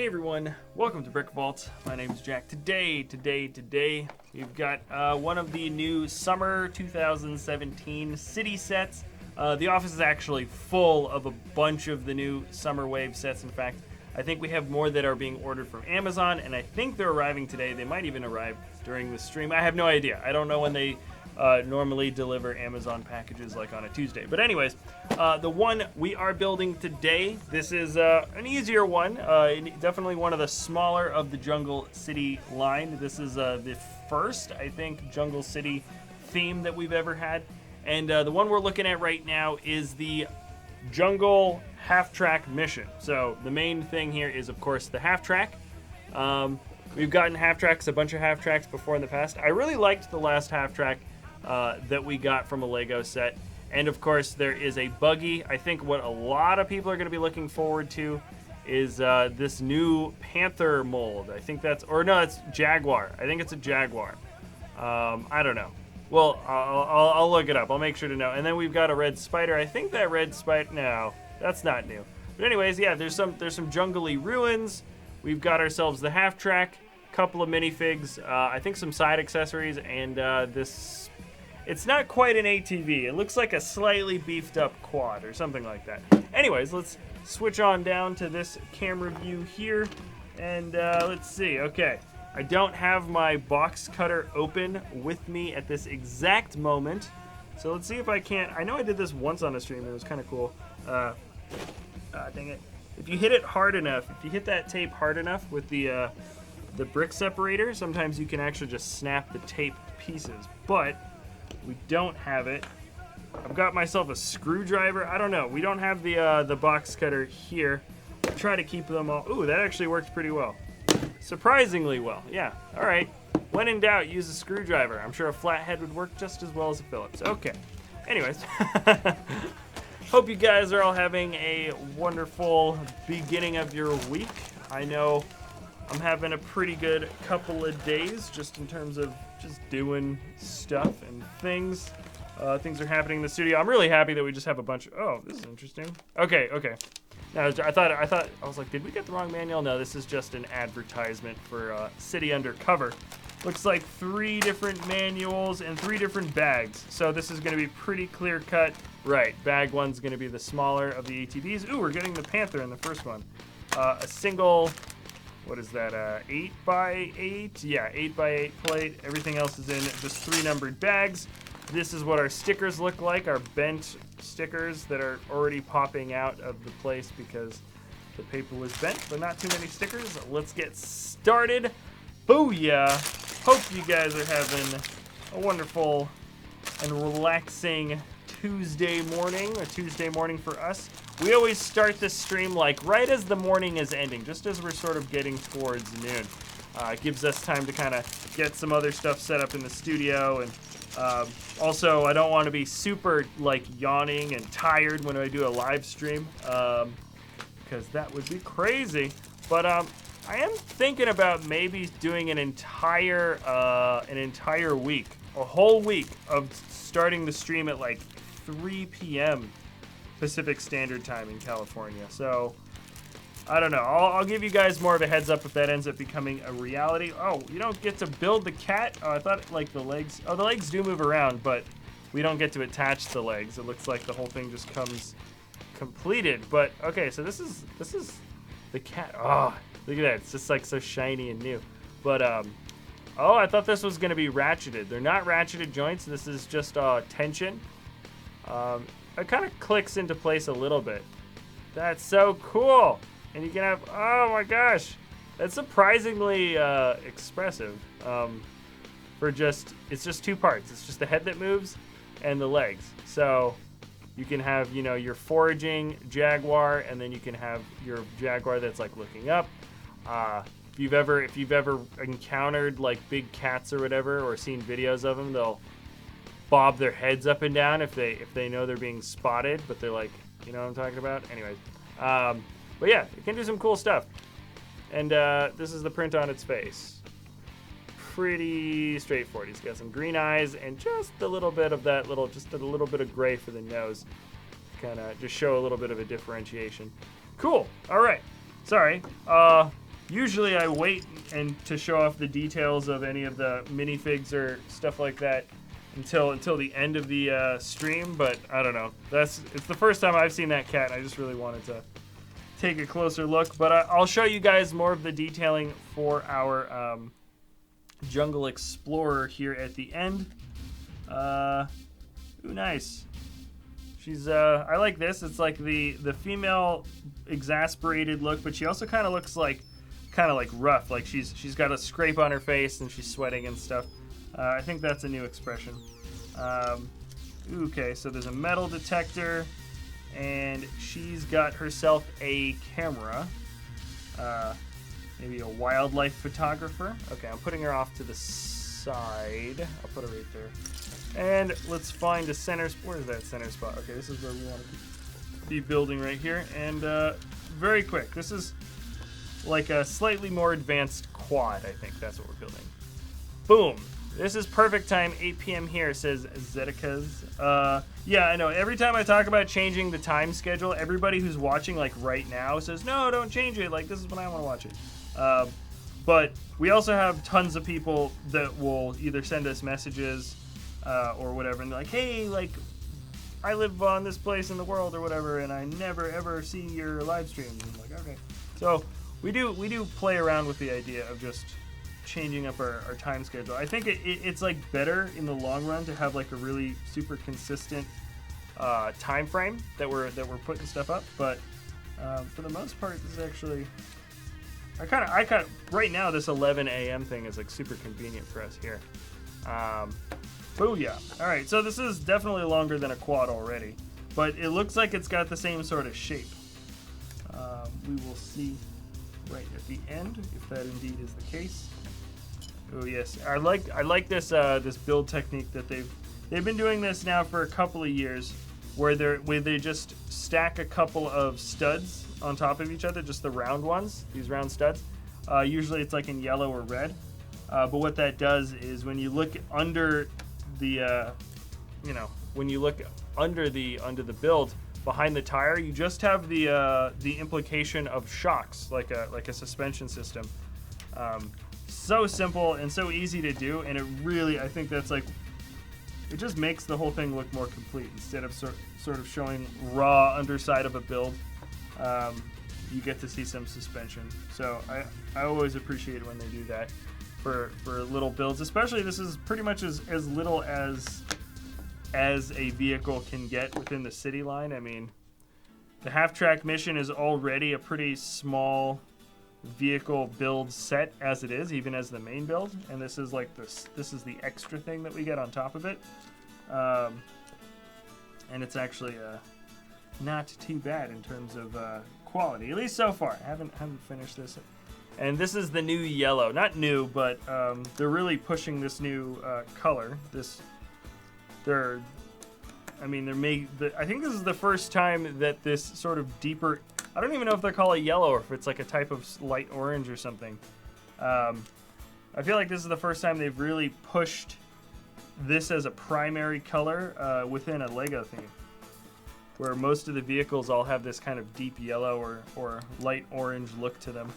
Hey everyone, welcome to Brickvault. My name is Jack. Today, we've got one of the new summer 2017 city sets. The office is actually full of a bunch of the new summer wave sets. In fact, I think we have more that are being ordered from Amazon, and I think they're arriving today. They might even arrive during the stream. I have no idea. I don't know when they normally deliver Amazon packages like on a Tuesday. But anyways, the one we are building today, this is an easier one. Definitely one of the smaller of the Jungle City line. This is the first, I think, Jungle City theme that we've ever had. And the one we're looking at right now is the Jungle half-track mission. So the main thing here is, of course, the half-track. We've gotten half-tracks, a bunch of half-tracks before in the past. I really liked the last half-track that we got from a Lego set. And of course there is a buggy. I think what a lot of people are going to be looking forward to is this new Panther mold. I think that's, or no, it's Jaguar. I think it's a Jaguar. I don't know. Well, I'll look it up. I'll make sure to know. And then we've got a red spider. I think that red spider, no, that's not new. But anyways, yeah, there's some jungly ruins. We've got ourselves the half track, couple of minifigs, I think some side accessories, and this. It's not quite an ATV. It looks like a slightly beefed up quad or something like that. Anyways, let's switch on down to this camera view here. And let's see. Okay. I don't have my box cutter open with me at this exact moment. So let's see if I can't. I know I did this once on a stream. It was kind of cool. Dang it. If you hit it hard enough, if you hit that tape hard enough with the brick separator, sometimes you can actually just snap the tape pieces. But we don't have it. I've got myself a screwdriver. I don't know. We don't have the box cutter here. I'll try to keep them all. Ooh, that actually worked pretty well. Surprisingly well. Yeah. All right. When in doubt, use a screwdriver. I'm sure a flathead would work just as well as a Phillips. Okay. Anyways. Hope you guys are all having a wonderful beginning of your week. I know I'm having a pretty good couple of days just in terms of just doing stuff and things. Things are happening in the studio. I'm really happy that we just have a bunch of, oh, this is interesting. Okay. Now, I was like, did we get the wrong manual? No, this is just an advertisement for City Undercover. Looks like 3 different manuals and 3 different bags. So this is going to be pretty clear cut. Right, bag 1's going to be the smaller of the ATVs. Ooh, we're getting the Panther in the first one. A single, what is that, 8x8? Yeah, 8x8 plate. Everything else is in just 3 numbered bags. This is what our stickers look like, our bent stickers that are already popping out of the place because the paper was bent, but not too many stickers. Let's get started. Booyah! Hope you guys are having a wonderful and relaxing Tuesday morning for us. We always start this stream like right as the morning is ending, just as we're sort of getting towards noon. It gives us time to kind of get some other stuff set up in the studio, and also I don't want to be super like yawning and tired when I do a live stream, because that would be crazy. But I am thinking about maybe doing an entire week, a whole week of starting the stream at like 3 p.m. Pacific Standard Time in California. So I don't know. I'll give you guys more of a heads up if that ends up becoming a reality. Oh, you don't get to build the cat? Oh, I thought like the legs. Oh, the legs do move around, but we don't get to attach the legs. It looks like the whole thing just comes completed. But okay, so this is the cat. Oh, look at that. It's just like so shiny and new. But oh, I thought this was going to be ratcheted. They're not ratcheted joints. This is just tension. It kind of clicks into place a little bit. That's so cool. And you can have, oh my gosh, that's surprisingly expressive. It's just 2 parts. It's just the head that moves and the legs. So you can have, you know, your foraging Jaguar, and then you can have your Jaguar that's like looking up. If you've ever encountered like big cats or whatever, or seen videos of them, they'll bob their heads up and down if they know they're being spotted, but they're like, you know what I'm talking about? Anyways, but yeah, it can do some cool stuff. And this is the print on its face. Pretty straightforward. He's got some green eyes and just a little bit of that just a little bit of gray for the nose. Kind of just show a little bit of a differentiation. Cool. All right. Sorry. Usually I wait and to show off the details of any of the minifigs or stuff like that until the end of the stream, but I don't know. It's the first time I've seen that cat, and I just really wanted to take a closer look. But I'll show you guys more of the detailing for our Jungle Explorer here at the end. Ooh, nice. She's I like this. It's like the female exasperated look, but she also kind of looks like rough, like she's got a scrape on her face and she's sweating and stuff. I think that's a new expression. Okay, so there's a metal detector, and she's got herself a camera. Maybe a wildlife photographer. Okay, I'm putting her off to the side. I'll put her right there. And let's find a center. Where's that center spot? Okay, this is where we want to be building right here. And very quick. This is like a slightly more advanced quad. I think that's what we're building. Boom. This is perfect time. 8 p.m. here, says Zedeka's. Yeah, I know. Every time I talk about changing the time schedule, everybody who's watching like right now says, no, don't change it. Like, this is when I want to watch it. But we also have tons of people that will either send us messages or whatever, and they're like, hey, like, I live on this place in the world or whatever, and I never ever see your live streams. And I'm like, okay. So we do play around with the idea of just changing up our time schedule. I think it's like better in the long run to have like a really super consistent time frame that we're putting stuff up. But for the most part, this is actually I kind of right now this 11 a.m. thing is like super convenient for us here. Booyah! All right, so this is definitely longer than a quad already, but it looks like it's got the same sort of shape. We will see right at the end if that indeed is the case. Oh yes, I like this this build technique that they've been doing this now for a couple of years, where they just stack a couple of studs on top of each other, just the round ones, these round studs. Usually it's like in yellow or red, but what that does is when you look under the when you look under the build behind the tire, you just have the implication of shocks, like a suspension system. So simple and so easy to do, and it really, I think that's like, it just makes the whole thing look more complete instead of sort of showing raw underside of a build. You get to see some suspension. So I always appreciate when they do that for little builds, especially this is pretty much as little as a vehicle can get within the city line. I mean, the half-track mission is already a pretty small vehicle build set as it is, even as the main build, and this is like this is the extra thing that we get on top of it, and it's actually not too bad in terms of quality, at least so far. I haven't finished this. And this is the new yellow, not new, but they're really pushing this new color. I think this is the first time that this sort of deeper, I don't even know if they call it yellow or if it's like a type of light orange or something. I feel like this is the first time they've really pushed this as a primary color within a Lego theme, where most of the vehicles all have this kind of deep yellow or light orange look to them.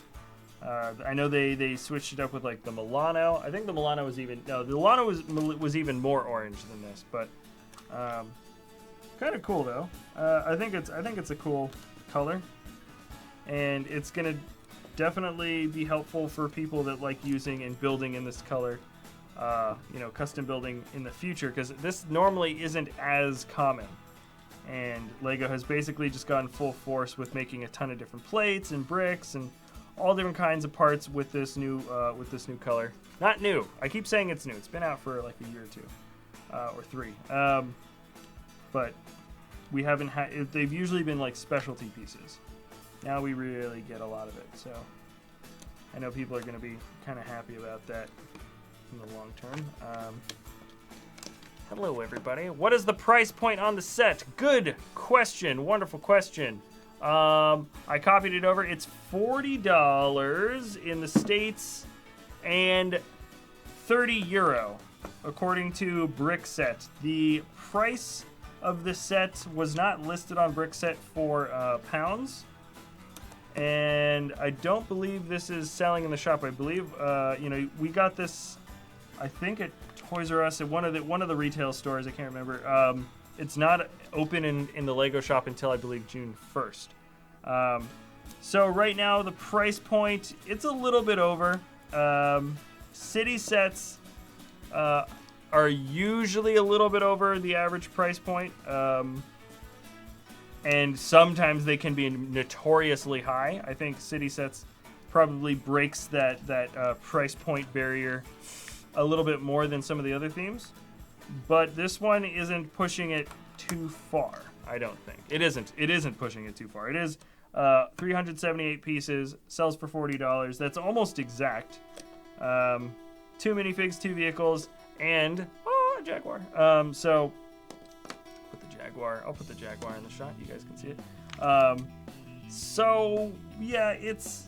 I know they switched it up with like the Milano. I think the Milano was even was even more orange than this, but kind of cool though. I think it's a cool color, and it's gonna definitely be helpful for people that like using and building in this color. Custom building in the future, because this normally isn't as common, and Lego has basically just gone full force with making a ton of different plates and bricks and all different kinds of parts with this new color. Not new. I keep saying it's new. It's been out for like a year or two, or 3. But we haven't had. They've usually been like specialty pieces. Now we really get a lot of it. So I know people are going to be kind of happy about that in the long term. Hello, everybody. What is the price point on the set? Good question. Wonderful question. I copied it over. It's $40 in the States and €30 according to Brickset. The price of the set was not listed on Brickset for pounds, And I don't believe this is selling in the shop. I believe, you know, we got this, I think at Toys R Us at one of the retail stores. I can't remember. It's not open in the Lego shop until I believe June 1st. So right now the price point, it's a little bit over. City sets are usually a little bit over the average price point. And sometimes they can be notoriously high. I think City Sets probably breaks that price point barrier a little bit more than some of the other themes. But this one isn't pushing it too far, I don't think. It isn't pushing it too far. It is 378 pieces, sells for $40. That's almost exact. 2 minifigs, 2 vehicles, and a Jaguar. So I'll put the Jaguar in the shot. You guys can see it. So yeah, it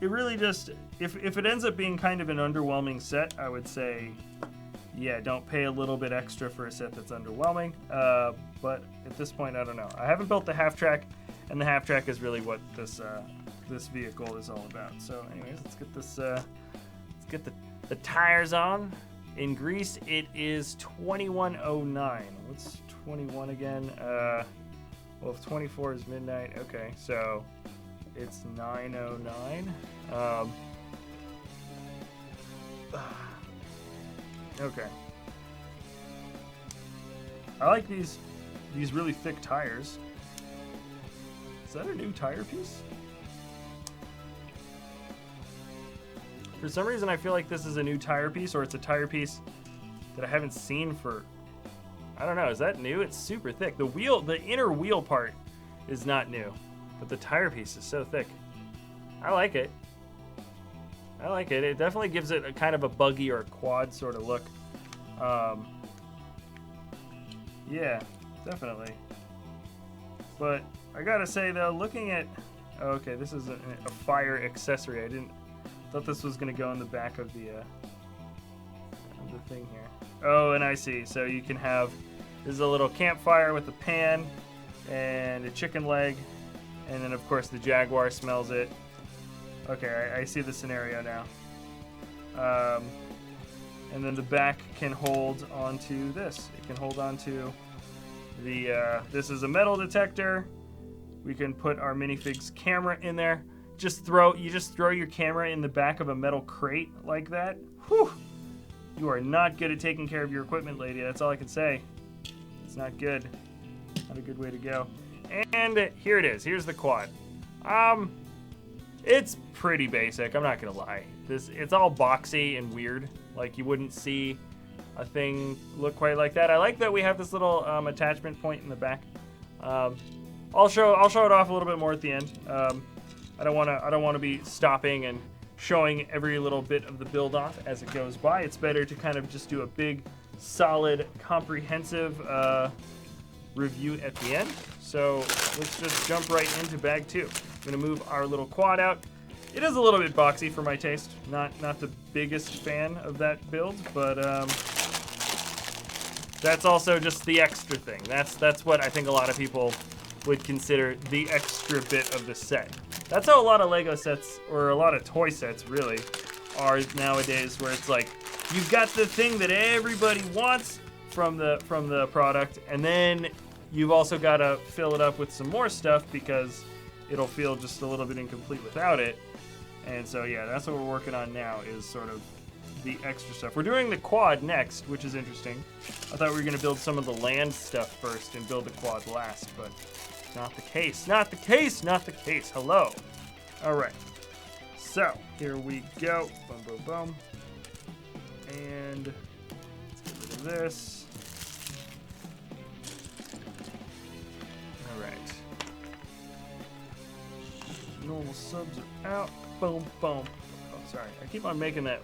really just, if it ends up being kind of an underwhelming set, I would say, yeah, don't pay a little bit extra for a set that's underwhelming. But at this point, I don't know. I haven't built the half track, and the half track is really what this vehicle is all about. So anyways, let's get this let's get the tires on. In grease, it is 2109. What's 21 again? Well, if 24 is midnight, okay, so it's 909. Okay. I like these really thick tires. Is that a new tire piece? For some reason, I feel like this is a new tire piece, or it's a tire piece that I haven't seen for, I don't know, is that new? It's super thick. The inner wheel part is not new, but the tire piece is so thick. I like it. I like it. It definitely gives it a kind of a buggy or a quad sort of look. Yeah, definitely. But I gotta say though, looking at, oh, okay, this is a fire accessory. Thought this was gonna go in the back of the thing here. Oh, and I see. So you can have, this is a little campfire with a pan and a chicken leg, and then of course the Jaguar smells it. Okay, I see the scenario now. And then the back can hold onto this. It can hold onto the, this is a metal detector. We can put our minifig's camera in there. You just throw your camera in the back of a metal crate like that. Whew! You are not good at taking care of your equipment, lady. That's all I can say. It's not good. Not a good way to go. And here it is. Here's the quad. It's pretty basic. I'm not gonna lie. It's all boxy and weird. Like you wouldn't see a thing look quite like that. I like that we have this little attachment point in the back. I'll show it off a little bit more at the end. I don't want to be stopping and showing every little bit of the build off as it goes by. It's better to kind of just do a big, solid, comprehensive review at the end. So let's just jump right into bag 2. I'm gonna move our little quad out. It is a little bit boxy for my taste. Not the biggest fan of that build, but that's also just the extra thing. That's what I think a lot of people would consider the extra bit of the set. That's how a lot of Lego sets, or a lot of toy sets really, are nowadays, where it's like, you've got the thing that everybody wants from the product, and then you've also got to fill it up with some more stuff because it'll feel just a little bit incomplete without it. And so yeah, that's what we're working on now, is sort of the extra stuff. We're doing the quad next, which is interesting. I thought we were going to build some of the land stuff first and build the quad last, but not the case. Not the case. Not the case. Hello. All right. So here we go. Boom, boom, boom. And let's get rid of this. All right. Normal subs are out. Boom, boom. Oh, sorry. I keep on making that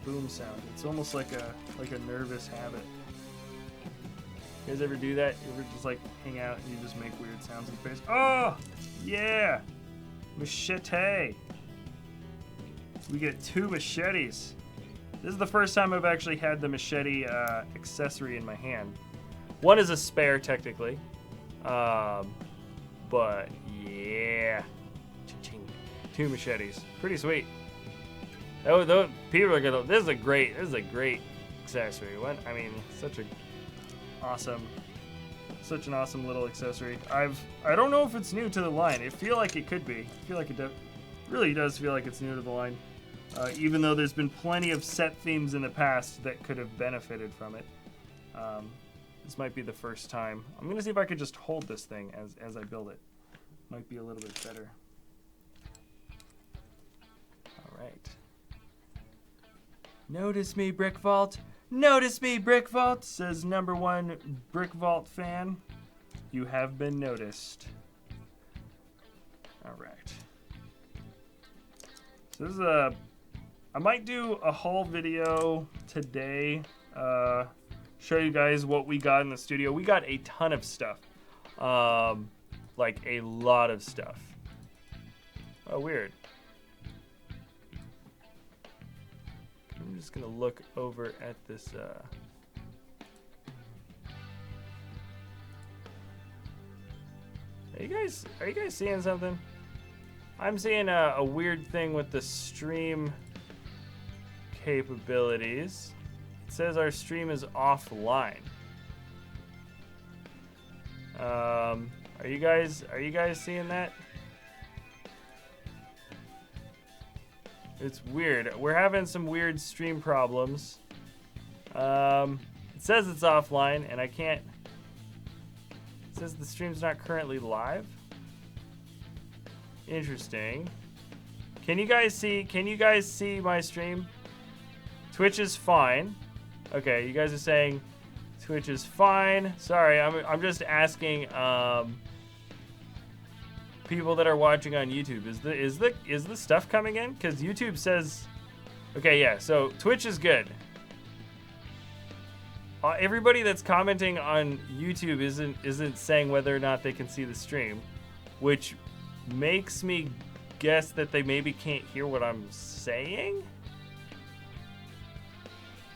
boom sound. It's almost like a nervous habit. You guys ever do that? You ever just like hang out and you just make weird sounds in the face? Oh, yeah. Machete. We get 2 machetes. This is the first time I've actually had the machete accessory in my hand. One is a spare, technically. But yeah. Cha-ching. 2 machetes. Pretty sweet. Oh, people are gonna. This is a great accessory. What? I mean, such an awesome little accessory. I don't know if it's new to the line. I feel like it could be. I feel like it really does feel like it's new to the line. Even though there's been plenty of set themes in the past that could have benefited from it. This might be the first time. I'm gonna see if I could just hold this thing as I build it. Might be a little bit better. All right. Notice me, Brickvault. Notice me, Brickvault, says #1 Brickvault fan. You have been noticed. All right. So this is I might do a haul video today. Show you guys what we got in the studio. We got a ton of stuff. Like a lot of stuff. Oh, weird. I'm just gonna look over at this. Are you guys seeing something? I'm seeing a weird thing with the stream capabilities. It says our stream is offline. Are you guys seeing that? It's weird. We're having some weird stream problems. It says it's offline, and I can't. It says the stream's not currently live. Interesting. Can you guys see my stream? Twitch is fine. Okay, you guys are saying Twitch is fine. Sorry, I'm just asking people that are watching on YouTube. Is the stuff coming in? Because YouTube says, okay, yeah. So Twitch is good. Everybody that's commenting on YouTube isn't saying whether or not they can see the stream, which makes me guess that they maybe can't hear what I'm saying.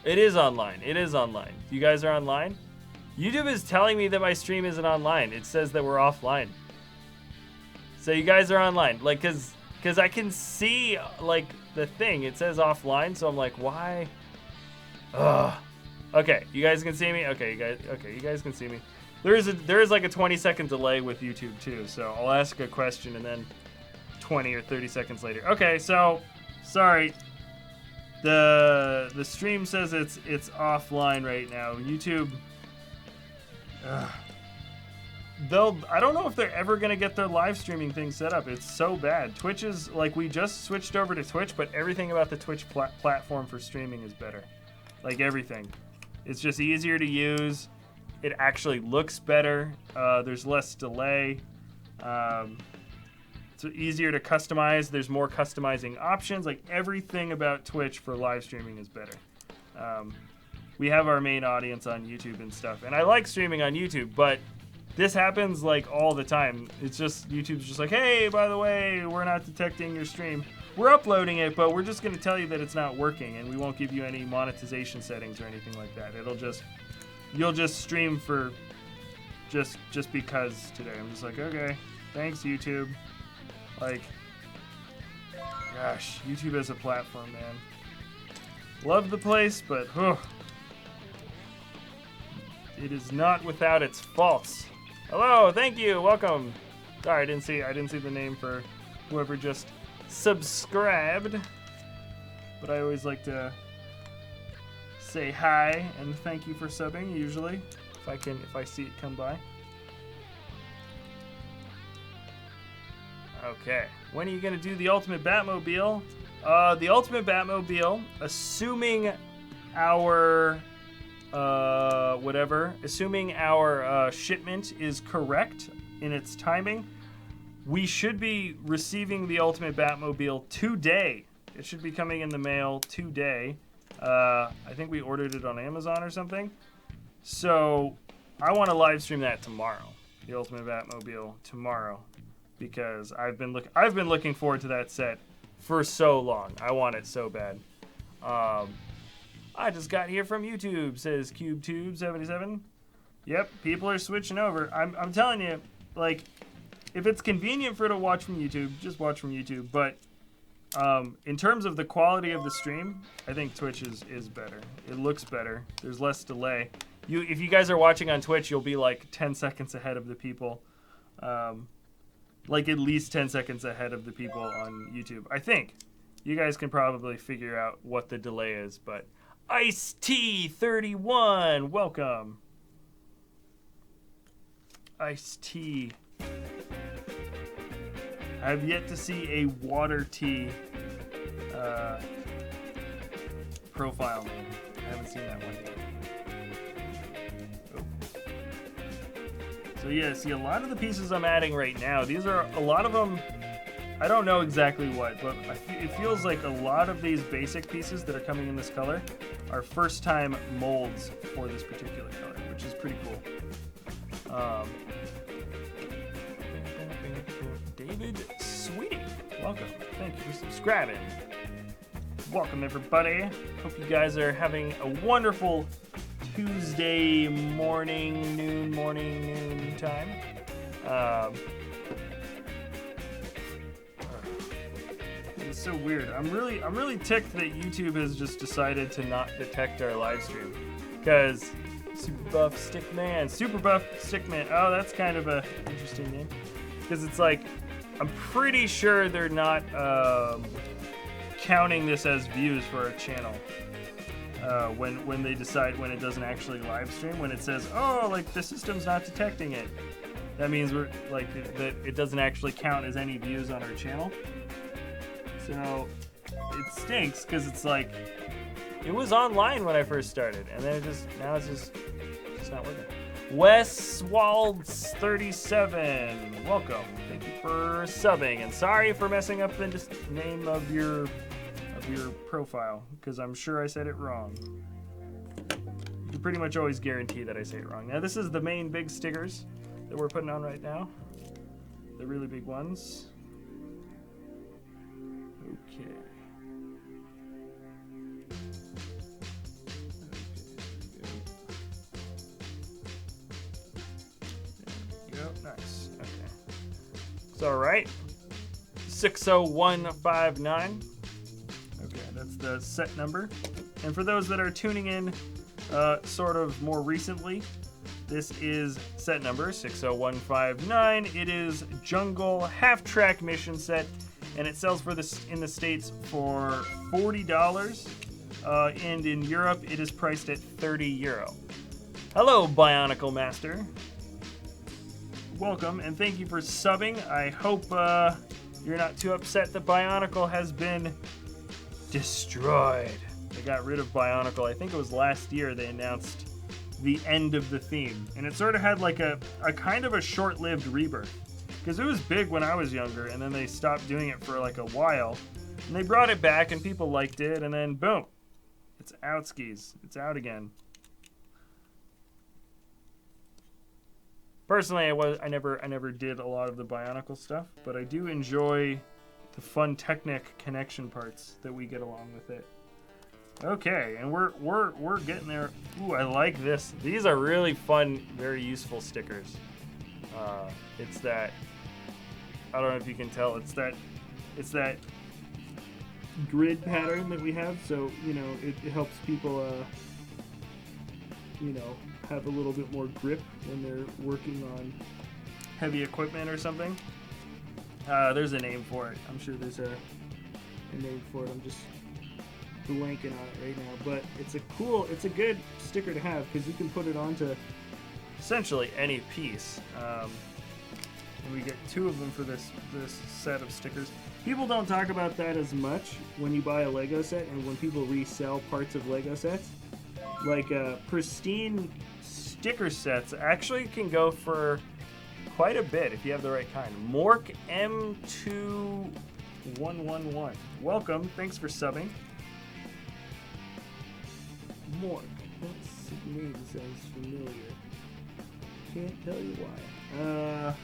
It is online. It is online. You guys are online? YouTube is telling me that my stream isn't online. It says that we're offline. So you guys are online. Like, cause I can see like the thing. It says offline, so I'm like, why? Ugh. Okay, you guys can see me? Okay, you guys can see me. There is like a 20-second delay with YouTube too, so I'll ask a question and then 20 or 30 seconds later. Okay, so sorry. The stream says it's offline right now. YouTube, I don't know if they're ever gonna get their live streaming thing set up. It's so bad. Twitch is like, we just switched over to Twitch, but everything about the Twitch platform for streaming is better. Like everything, it's just easier to use. It actually looks better. There's less delay. It's easier to customize. There's more customizing options. Like everything about Twitch for live streaming is better. We have our main audience on YouTube and stuff, and I like streaming on YouTube, but this happens like all the time. It's just YouTube's just like, hey, by the way, we're not detecting your stream. We're uploading it, but we're just going to tell you that it's not working, and we won't give you any monetization settings or anything like that. You'll just stream for just because today. I'm just like, okay, thanks YouTube. Like, gosh, YouTube as a platform, man. Love the place, but it is not without its faults. Hello, thank you, welcome. Sorry, I didn't see the name for whoever just subscribed. But I always like to say hi and thank you for subbing usually, if I see it come by. Okay, when are you gonna do the Ultimate Batmobile? The Ultimate Batmobile, assuming our shipment is correct in its timing, we should be receiving the Ultimate Batmobile today. It should be coming in the mail today. I think we ordered it on Amazon or something. So I want to live stream that tomorrow, the Ultimate Batmobile tomorrow, because I've been looking forward to that set for so long. I want it so bad. I just got here from YouTube, says CubeTube77. Yep, people are switching over. I'm telling you, like, if it's convenient for you to watch from YouTube, just watch from YouTube. But In terms of the quality of the stream, I think Twitch is better. It looks better. There's less delay. If you guys are watching on Twitch, you'll be like 10 seconds ahead of the people. Like at least 10 seconds ahead of the people on YouTube. I think. You guys can probably figure out what the delay is, but Ice T 31, welcome. Ice T. I have yet to see a water tea profile name. I haven't seen that one yet. Oh. So yeah, see a lot of the pieces I'm adding right now, these are a lot of them, I don't know exactly what, but it feels like a lot of these basic pieces that are coming in this color are first time molds for this particular color, which is pretty cool. David Sweetie, welcome. Thank you for subscribing. Welcome, everybody. Hope you guys are having a wonderful Tuesday morning, noon time. It's so weird. I'm really ticked that YouTube has just decided to not detect our live stream, because Super Buff Stickman. Oh, that's kind of a interesting name, because it's like, I'm pretty sure they're not counting this as views for our channel when they decide, when it doesn't actually live stream, when it says, oh, like the system's not detecting it. That means we're like that it doesn't actually count as any views on our channel. So it stinks, because it's like, it was online when I first started, and then now it's just not working. Westwalds 37, welcome. Thank you for subbing, and sorry for messing up the name of your profile, because I'm sure I said it wrong. You can pretty much always guarantee that I say it wrong. Now this is the main big stickers that we're putting on right now, the really big ones. Okay. Nice. Okay. It's all right. 60159. Okay, that's the set number. And for those that are tuning in sort of more recently, this is set number 60159. It is Jungle half-track mission set, and it sells for this in the States for $40. And in Europe, it is priced at €30. Hello, Bionicle Master. Welcome, and thank you for subbing. I hope you're not too upset that Bionicle has been destroyed. They got rid of Bionicle. I think it was last year they announced the end of the theme. And it sort of had like a kind of a short-lived rebirth. Because it was big when I was younger, and then they stopped doing it for like a while. And they brought it back, and people liked it, and then boom. It's out skis. It's out again. Personally, I never did a lot of the Bionicle stuff, but I do enjoy the fun Technic connection parts that we get along with it. Okay, and we're getting there. Ooh, I like this. These are really fun, very useful stickers. It's that, I don't know if you can tell, it's that grid pattern that we have, so you know it helps people you know, have a little bit more grip when they're working on heavy equipment or something. There's a name for it. I'm sure there's a name for it. I'm just blanking on it right now. But it's a good sticker to have, because you can put it onto essentially any piece. And we get 2 of them for this set of stickers. People don't talk about that as much when you buy a Lego set and when people resell parts of Lego sets. Like pristine sticker sets actually can go for quite a bit if you have the right kind. Mork M2111. Welcome. Thanks for subbing. Mork. That name sounds familiar. Can't tell you why.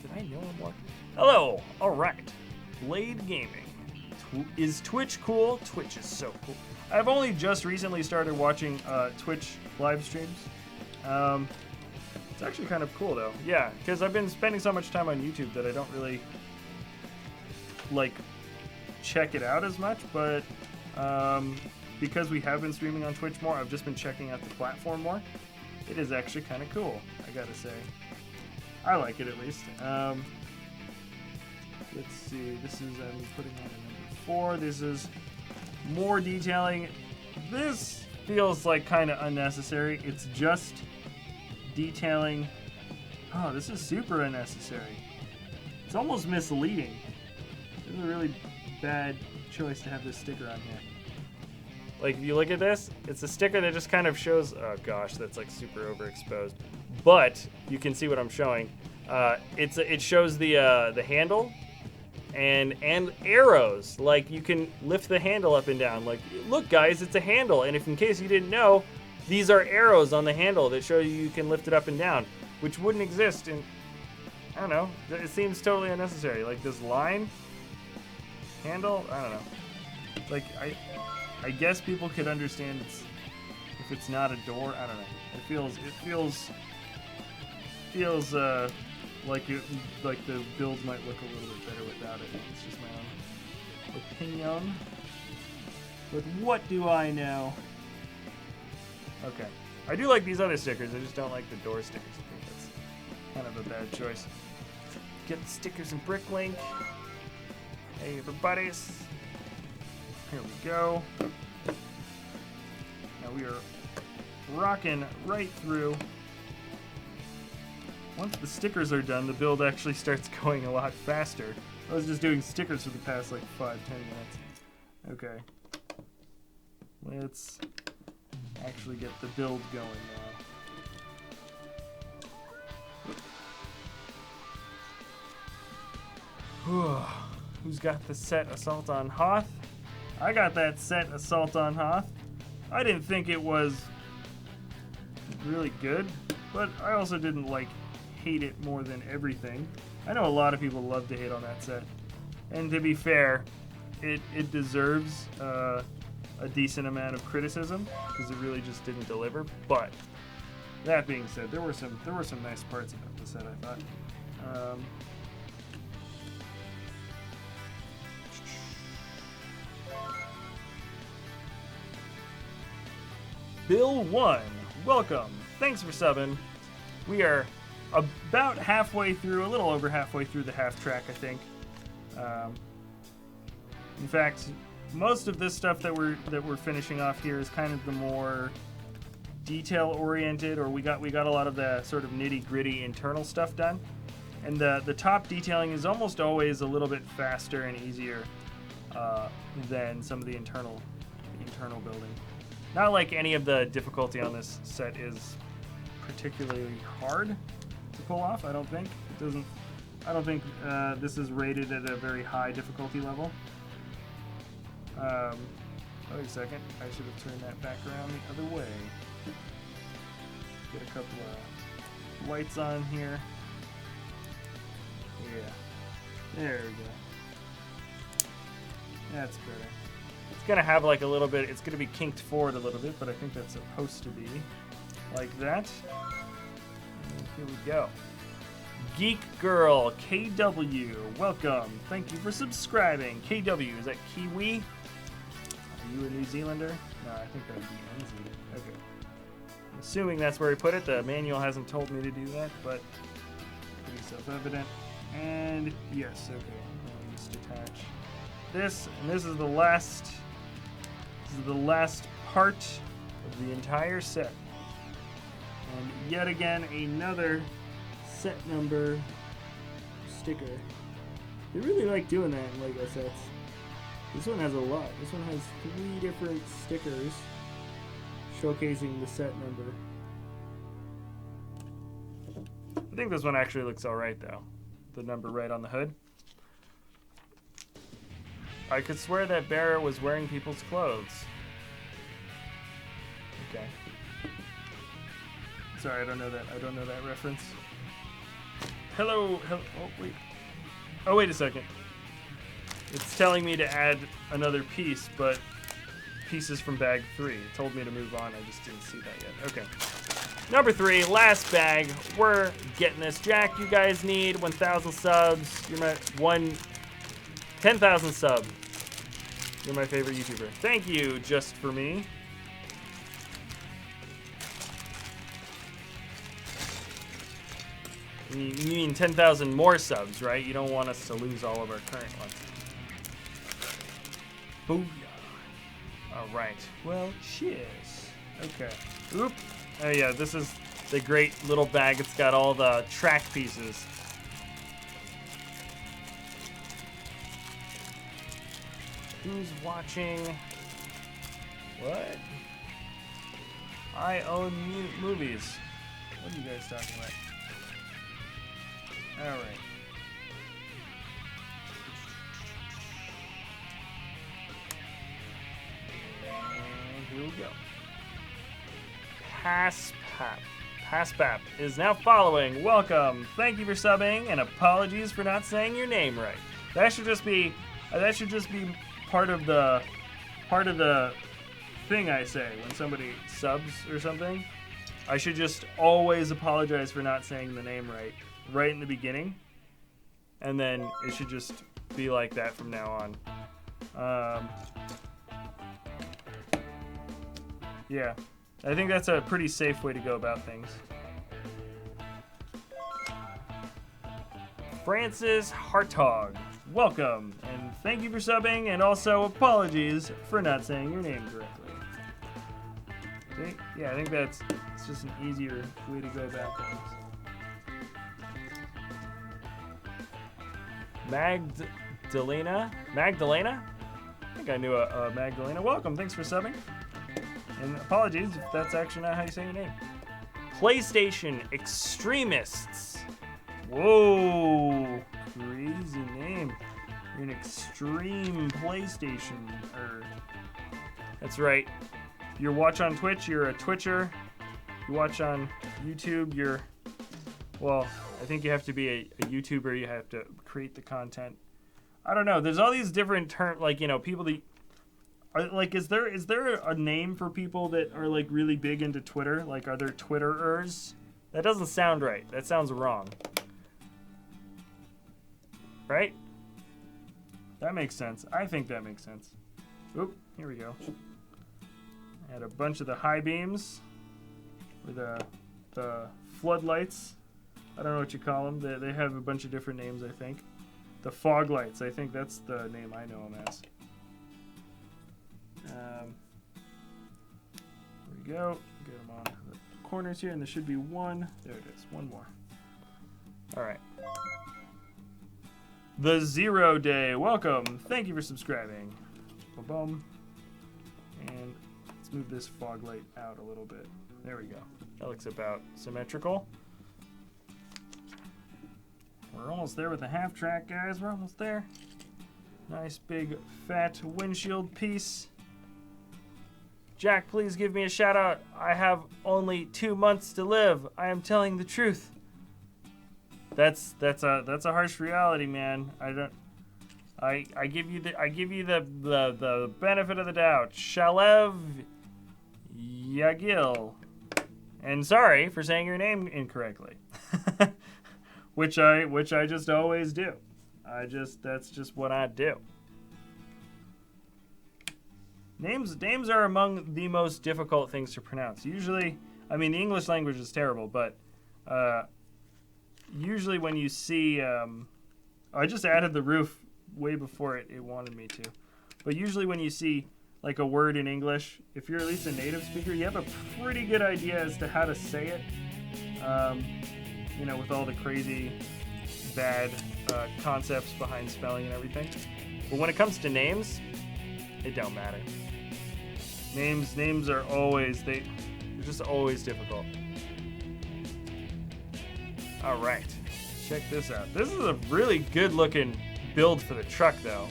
Did I know Mork? Hello. All right. Blade Gaming. Is Twitch cool? Twitch is so cool. I've only just recently started watching Twitch live streams. It's actually kind of cool though. Yeah, because I've been spending so much time on YouTube that I don't really like check it out as much, but because we have been streaming on Twitch more, I've just been checking out the platform more. It is actually kind of cool, I gotta say. I like it at least. Let's see, this is, I'm putting on a number 4. This is more detailing. This feels like kind of unnecessary. It's just detailing. Oh, this is super unnecessary. It's almost misleading. This is a really bad choice to have this sticker on here. Like, if you look at this, it's a sticker that just kind of shows, oh gosh, that's like super overexposed. But you can see what I'm showing. It shows the handle and arrows. Like, you can lift the handle up and down. Like, look guys, it's a handle. And if in case you didn't know, these are arrows on the handle that show you can lift it up and down, which wouldn't exist in, I don't know, it seems totally unnecessary. Like this line, handle, I don't know. Like, I guess people could understand if it's not a door, I don't know. It feels like the build might look a little bit better without it. It's just my own opinion. But what do I know? Okay. I do like these other stickers, I just don't like the door stickers. I think that's kind of a bad choice. Get the stickers in Bricklink. Hey everybody's. Here we go. Now we are rocking right through. Once the stickers are done, the build actually starts going a lot faster. I was just doing stickers for the past like 5-10 minutes. Okay. Let's actually get the build going now. Who's got the set Assault on Hoth? I got that set Assault on Hoth. I didn't think it was really good, but I also didn't like hate it more than everything. I know a lot of people love to hate on that set, and to be fair, it deserves a decent amount of criticism because it really just didn't deliver. But that being said, there were some nice parts about the set, I thought. Bill 1, welcome. Thanks for subbing. We are about halfway through, a little over halfway through the half track, I think. In fact, most of this stuff that we're finishing off here is kind of the more detail-oriented, or we got a lot of the sort of nitty-gritty internal stuff done. And the top detailing is almost always a little bit faster and easier than some of the internal building. Not like any of the difficulty on this set is particularly hard to pull off. I don't think I don't think this is rated at a very high difficulty level. Wait a second. I should have turned that back around the other way. Get a couple of lights on here. Yeah. There we go. That's better. It's gonna have like a little bit, it's gonna be kinked forward a little bit, but I think that's supposed to be like that. And here we go. Geek Girl KW, welcome. Thank you for subscribing. KW, is that Kiwi? Are you a New Zealander? No, I think that would be NZ. Okay. I'm assuming that's where he put it. The manual hasn't told me to do that, but pretty self-evident. And yes, okay. Let me just attach this, and this is the last part of the entire set. And yet again, another set number sticker. They really like doing that in LEGO sets. This one has a lot. This one has 3 different stickers showcasing the set number. I think this one actually looks alright though. The number right on the hood. I could swear that bearer was wearing people's clothes. Okay. Sorry, I don't know that reference. Hello. Oh wait. Oh wait a second. It's telling me to add another piece, but pieces from bag 3. It told me to move on. I just didn't see that yet. Okay. Number 3, last bag. We're getting this. Jack, you guys need 1,000 subs. You're at 10,000 sub. You're my favorite YouTuber. Thank you, just for me. You mean 10,000 more subs, right? You don't want us to lose all of our current ones. Booyah. All right. Well, cheers. Okay. Oop. Oh, yeah, this is the great little bag. It's got all the track pieces. Who's watching? What? I own movies. What are you guys talking about? All right. And here we go. Passpap is now following. Welcome. Thank you for subbing, and apologies for not saying your name right. That should just be part of the thing I say when somebody subs or something. I should just always apologize for not saying the name right in the beginning, and then it should just be like that from now on. Yeah, I think that's a pretty safe way to go about things. Francis Hartog, welcome, and thank you for subbing, and also apologies for not saying your name correctly. Yeah, I think it's just an easier way to go about things. Magdalena? I think I knew a Magdalena. Welcome, thanks for subbing. And apologies if that's actually not how you say your name. PlayStation Extremists. Whoa, crazy name. You're an extreme PlayStation-er. That's right. You watch on Twitch, you're a Twitcher. You watch on YouTube, you're... Well, I think you have to be a YouTuber. You have to create the content. I don't know. There's all these different terms, like, you know, people that... Are, like, is there a name for people that are, like, really big into Twitter? Like, are there Twitterers? That doesn't sound right. That sounds wrong. Right? That makes sense. I think that makes sense. Oop, here we go. Add a bunch of the high beams. Or the floodlights. I don't know what you call them. They have a bunch of different names, I think. The fog lights. I think that's the name I know them as. There we go. Get them on the corners here, and there should be one. There it is. One more. All right. The 0 Day. Welcome. Thank you for subscribing. Boom. And let's move this fog light out a little bit. There we go. That looks about symmetrical. We're almost there with the half track, guys. We're almost there. Nice big fat windshield piece. Jack, please give me a shout out. I have only 2 months to live. I am telling the truth. That's a harsh reality, man. I give you the benefit of the doubt. Shalev Yagil. And sorry for saying your name incorrectly. which I just always do. That's just what I do. Names are among the most difficult things to pronounce. Usually, I mean, the English language is terrible, but usually when you see... I just added the roof way before it wanted me to. But usually when you see like a word in English, if you're at least a native speaker, you have a pretty good idea as to how to say it. You know, with all the crazy bad concepts behind spelling and everything. But when it comes to names, it don't matter. Names are always, they're just always difficult. All right, check this out. This is a really good looking build for the truck though.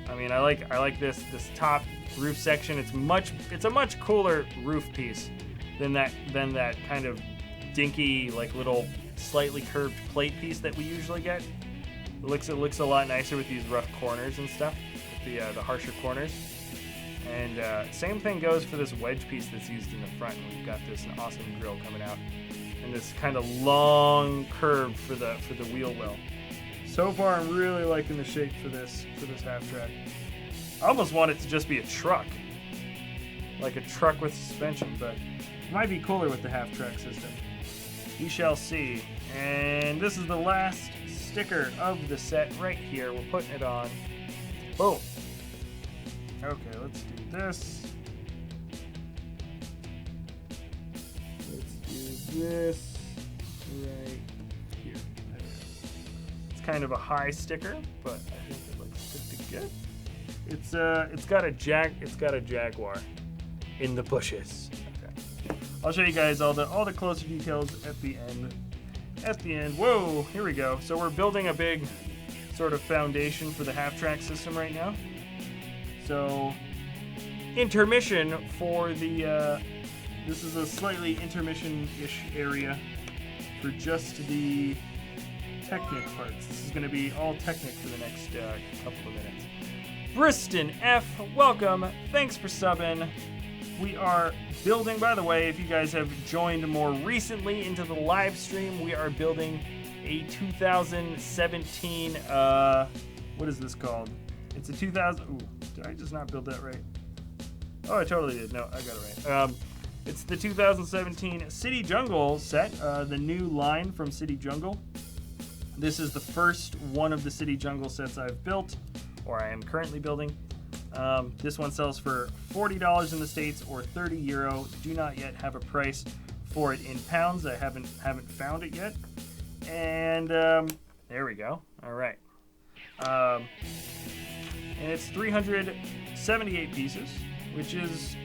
I mean, I like this top roof section. It's a much cooler roof piece than that kind of dinky, like little slightly curved plate piece that we usually get. It looks a lot nicer with these rough corners and stuff, with the harsher corners. And same thing goes for this wedge piece that's used in the front. We've got this awesome grill coming out, and this kind of long curve for the wheel well. So far, I'm really liking the shape for this half track. I almost want it to just be a truck. Like a truck with suspension, but it might be cooler with the half-track system. We shall see. And this is the last sticker of the set right here. We're putting it on. Boom. Okay, let's do this. Let's do this right here. It's kind of a high sticker, but I think it looks good to good. It's got a jaguar in the bushes. Okay. I'll show you guys all the closer details at the end. At the end. Whoa, here we go. So we're building a big sort of foundation for the half-track system right now. So intermission for the this is a slightly intermission-ish area for just the Technic parts. This is going to be all Technic for the next couple of minutes. Briston F, welcome. Thanks for subbing. We are building, by the way, if you guys have joined more recently into the live stream, we are building a 2017, what is this called? It's a 2000, ooh, did I just not build that right? Oh, I totally did. No, I got it right. It's the 2017 City Jungle set, the new line from City Jungle. This is the first one of the City Jungle sets I've built, or I am currently building. This one sells for $40 in the States or €30. Do not yet have a price for it in pounds. I haven't found it yet. And there we go. All right. And it's 378 pieces, which is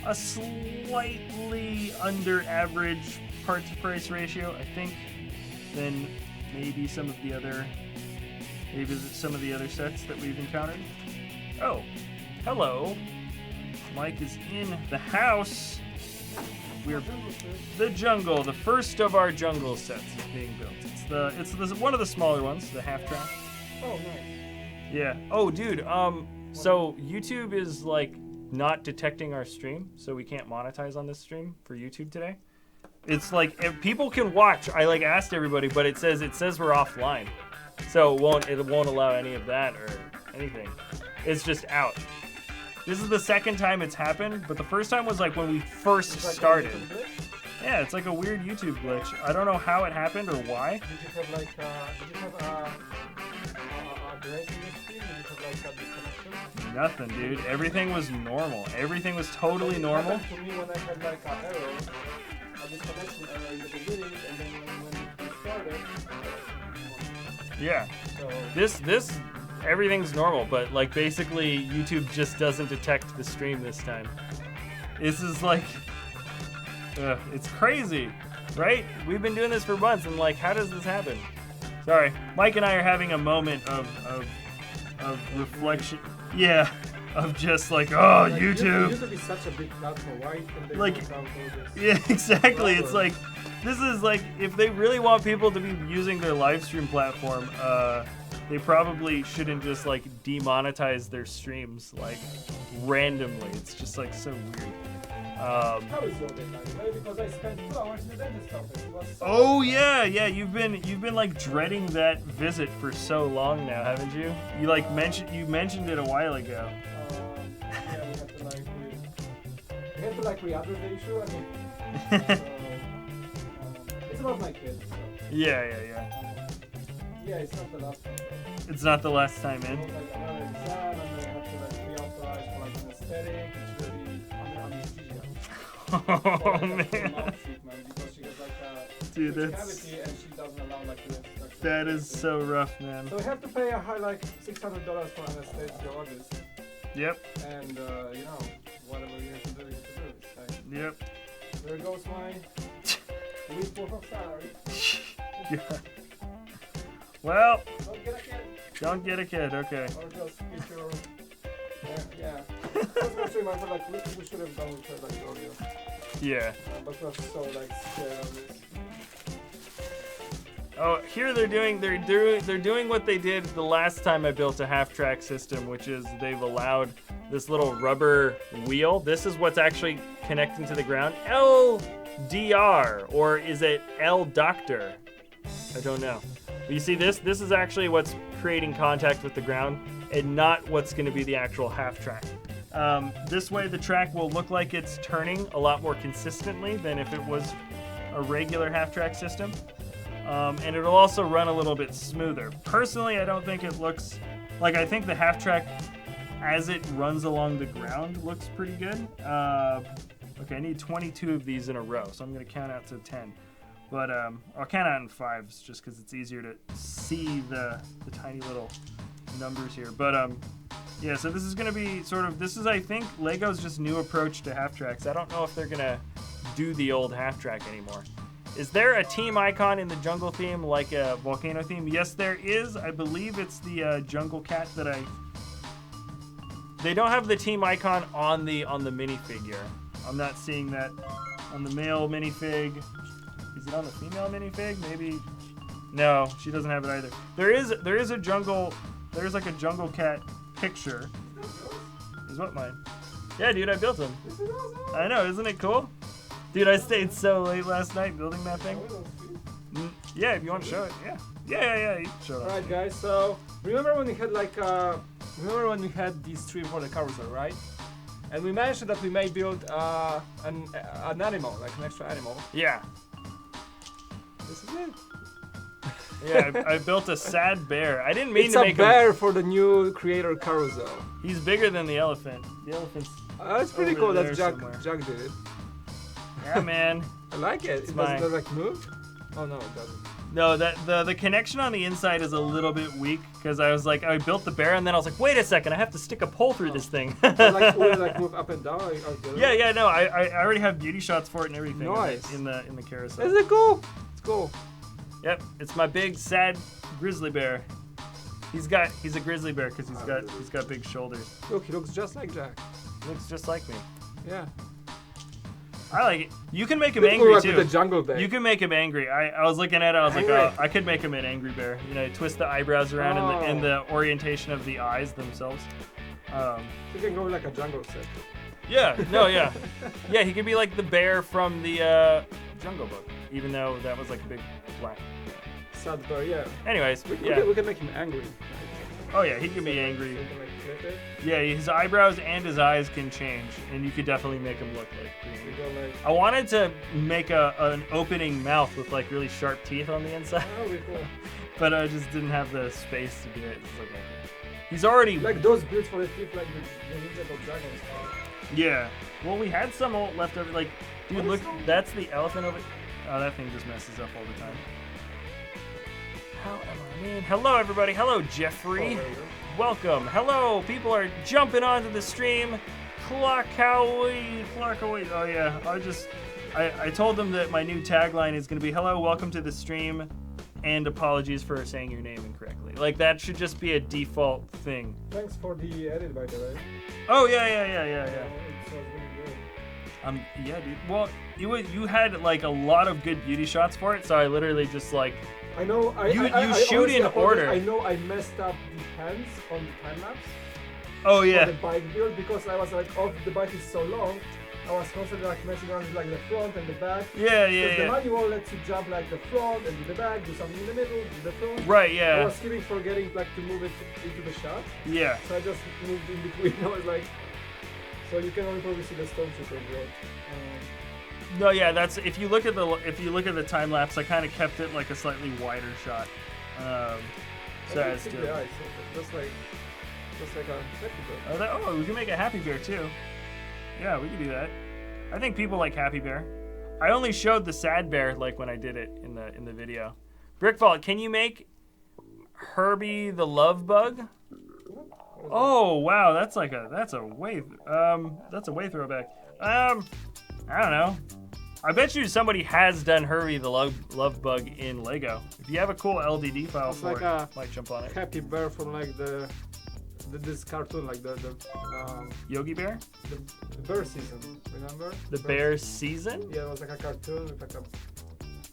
a slightly under average part to price ratio, I think, than maybe some of the other sets that we've encountered. Oh, hello. Mike is in the house. We're the jungle. The first of our jungle sets is being built. It's one of the smaller ones, the half track. Oh, nice. Yeah. Oh, dude. So YouTube is like not detecting our stream, so we can't monetize on this stream for YouTube today. It's like if people can watch. I like asked everybody, but it says we're offline, so it won't allow any of that or anything. It's just out. This is the second time it's happened, but the first time was like when we first started. Yeah, it's like a weird YouTube glitch. I don't know how it happened or why. Did you have like a break in the stream? Did you have like a disconnection? Nothing, dude. Everything was normal. Everything was totally normal. It happened to me when I had like an error, a disconnection error in the beginning, and then when we started. Yeah. So This everything's normal, but like basically YouTube just doesn't detect the stream this time. This is like, it's crazy, right? We've been doing this for months, and like, how does this happen? Sorry, Mike and I are having a moment of reflection. Yeah, of just like, oh, like, YouTube. YouTube is such a big platform. Why can they like, out all this? Yeah, exactly. Forever? It's like, this is like, if they really want people to be using their live stream platform, they probably shouldn't just like demonetize their streams like randomly. It's just like so weird. How is your day, by the way? Because I spent 2 hours in the dentist office. It was so Oh yeah, you've been like dreading that visit for so long now, haven't you? You like mentioned it a while ago. Yeah, we had to like re-address the issue. I think. It's about my kids. So. Yeah. Yeah, it's not the last time. It's not the last time in. Like another exam, and then I have to like reauthorize for like anesthetic. It's really under anesthesia. Oh So man, treatment because she has like a dude, huge that's cavity and she doesn't allow like the that is so rough, man. So we have to pay a high like $600 for anesthesia all this. Yep. And you know, whatever you have to do, you have to do. It's like, Yep. there goes my week worth of salary. Yeah. Well, Don't get a kid. don't get a kid. Okay. Or just get your. Yeah. That's actually my thought. Like we should have done with her like earlier. Yeah. But we're so like scared of this. Oh, here they're doing what they did the last time I built a half-track system, which is they've allowed this little rubber wheel. This is what's actually connecting to the ground. LDR, or is it L Doctor? I don't know. But you see this? This is actually what's creating contact with the ground. and not what's going to be the actual half track. This way the track will look like it's turning a lot more consistently than if it was a regular half track system. And it'll also run a little bit smoother. Personally, I don't think it looks like, I think the half track as it runs along the ground looks pretty good. Okay, I need 22 of these in a row, so I'm going to count out to 10. But I'll count out in fives just because it's easier to see the tiny little numbers here. But yeah, so this is going to be sort of, this is, I think, Lego's just new approach to half tracks. I don't know if they're going to do the old half track anymore. Is there a team icon in the jungle theme like a volcano theme? Yes, there is. I believe it's the jungle cat that They don't have the team icon on the minifigure. I'm not seeing that on the male minifig. Is it on the female minifig? Maybe. No, she doesn't have it either. There is a jungle. There's like a jungle cat picture. Is what mine? Yeah, dude, I built him. I know, isn't it cool? Dude, I stayed so late last night building that thing. Yeah, if you want to show it, yeah. Yeah, you can show it. Alright guys, so remember when we had these three for the carousel, right? And we mentioned that we may build an animal, like an extra animal. Yeah. This is it. Yeah, I built a sad bear. I didn't mean it's to make a bear for the new creator carousel. He's bigger than the elephant. The elephant's It's pretty over cool there that Jack somewhere. did it. Yeah, man. I like it. It doesn't like move? Oh no, it doesn't. No, the connection on the inside is a little bit weak because I was like, I built the bear and then I was like, wait a second, I have to stick a pole through this thing. Will it like move up and down? Yeah, no, I already have beauty shots for it and everything. Nice. in the carousel. Is it cool? It's cool. Yep, it's my big sad grizzly bear. He's a grizzly bear because he's got big shoulders. Look, he looks just like Jack. He looks just like me. Yeah. I like it. You can make him angry too. With the jungle bear. You can make him angry. I was looking at it. I was like, oh, I could make him an angry bear. You know, twist the eyebrows around and the orientation of the eyes themselves. You can go like a jungle set. Yeah. No. Yeah. Yeah. He could be like the bear from the Jungle Book, even though that was like a big black. Sad bear. Yeah. Anyways, we can make him angry. Oh yeah, he can be angry. So you can, like, flip it. Yeah, his eyebrows and his eyes can change, and you could definitely make him look like green. You go like, I wanted to make an opening mouth with like really sharp teeth on the inside, that would be cool. but I just didn't have the space to do it. It's like, he's already like those beards for the teeth, like the Ninja Dragons. Yeah. Well, we had some left over. Like, dude, look, that's the elephant over. Oh, that thing just messes up all the time. How am I mean? Hello, everybody. Hello, Jeffrey. Welcome. Hello, people are jumping onto the stream. Clarkaway. Oh yeah. I told them that my new tagline is gonna be hello, welcome to the stream, and apologies for saying your name incorrectly. Like that should just be a default thing. Thanks for the edit, by the way. Oh yeah. It was really good. Yeah, dude. Well, you had like a lot of good beauty shots for it, so I literally just like. I know. You shoot in order. I know I messed up the hands on the time lapse. Oh yeah. For the bike build because I was like, oh, the bike is so long. I was constantly like messing around with like the front and the back. Yeah. The manual lets you jump like the front and do the back, do something in the middle, do the front. Right. Yeah. I was keeping forgetting like to move it into the shot. Yeah. So I just moved in between. I was like, so you can only probably see the stormtrooper build. No, yeah, that's if you look at the time lapse, I kind of kept it like a slightly wider shot. So as to the eyes, so just like a happy bear. Oh, we can make a happy bear too. Yeah, we can do that. I think people like happy bear. I only showed the sad bear like when I did it in the video. Brickvault, can you make Herbie the love bug? Oh wow, that's a way throwback. I don't know. I bet you somebody has done Herbie the love bug in Lego. If you have a cool LDD file it's for like it, might jump on it. Happy bear from like this cartoon, like the Yogi Bear? The bear season, remember? The bear season? Yeah, it was like a cartoon with like a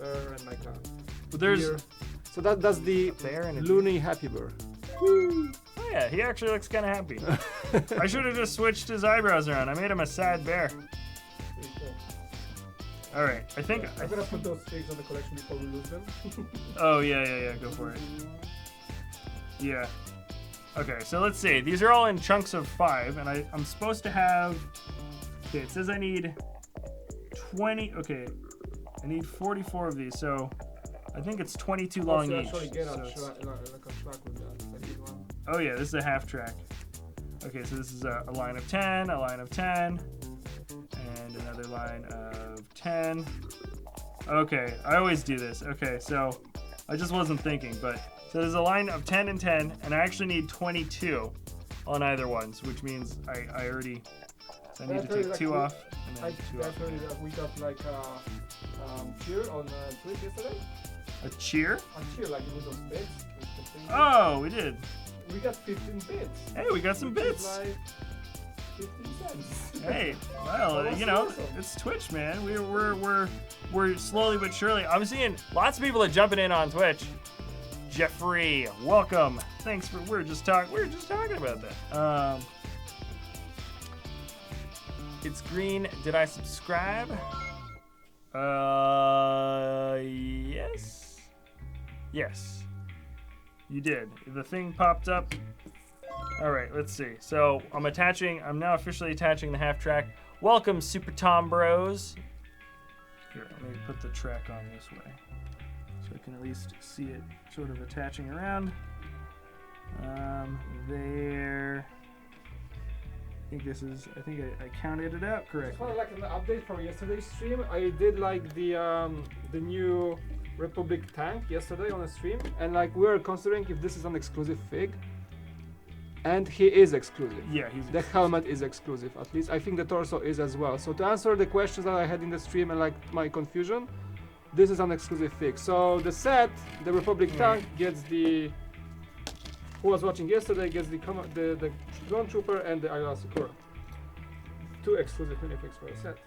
bear and like a deer. So that's the bear and a loony happy bear. Oh yeah, he actually looks kind of happy. I should have just switched his eyebrows around. I made him a sad bear. All right, I think I'm gonna put those things on the collection before we lose them. Oh yeah, go for it. Yeah. Okay, so let's see. These are all in chunks of 5, and I'm supposed to have. Okay, it says I need 20. Okay, I need 44 of these, so I think it's 22 long each. Actually get So like a track with that. I need one. oh yeah, this is a half track. Okay, so this is a line of 10, a line of 10, and another line of 10. Okay, I always do this. Okay, so I just wasn't thinking, but so there's a line of 10 and 10, and I actually need 22 on either ones, which means I already, so I need to take 2 off and then 2 off. We got like cheer on Twitch yesterday. A cheer? A cheer, like with those bits. Oh, we did. We got 15 bits. Hey, we got some which bits. is like 15 cents. Hey, well, That's you know, awesome. it's Twitch, man. We're slowly but surely. I'm seeing lots of people are jumping in on Twitch. Jeffrey, welcome. Thanks for. We're just talking about that. It's green. Did I subscribe? Yes. Yes. You did. The thing popped up. All right, let's see. So I'm now officially attaching the half track. Welcome, Super Tom Bros. Here, let me put the track on this way, so I can at least see it sort of attaching around. There. I think I counted it out It's correctly. kind of like an update from yesterday's stream. I did like the new Republic tank yesterday on a stream, and like we were considering if this is an exclusive fig. And he is exclusive. Yeah, he's The helmet is exclusive, at least. I think the torso is as well. So to answer the questions that I had in the stream and like my confusion, this is an exclusive fix. So the set, the Republic tank gets the. Who was watching yesterday gets the drone trooper and the Ayla Sakura. 2 exclusive minifigs for a set,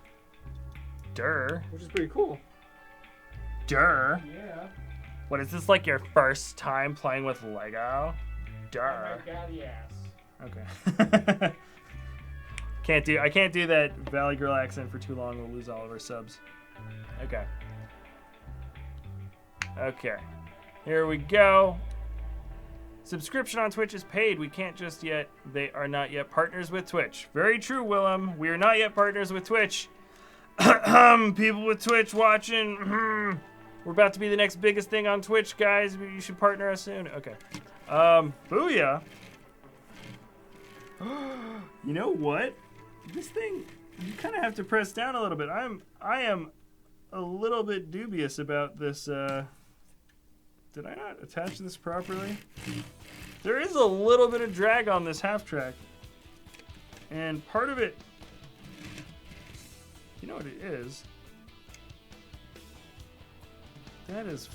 Durr. which is pretty cool. Durr. Yeah. What is this, like your first time playing with Lego? Durr. Oh my god, yes. Okay. I can't do that Valley Girl accent for too long. We'll lose all of our subs. Okay. Okay. Here we go. Subscription on Twitch is paid. We can't just yet. They are not yet partners with Twitch. Very true, Willem. We are not yet partners with Twitch. People with Twitch watching. We're about to be the next biggest thing on Twitch, guys. You should partner us soon. Okay. Booyah. You know what? This thing, you kind of have to press down a little bit. I am a little bit dubious about this. Did I not attach this properly? There is a little bit of drag on this half track. And part of it, you know what it is? That is,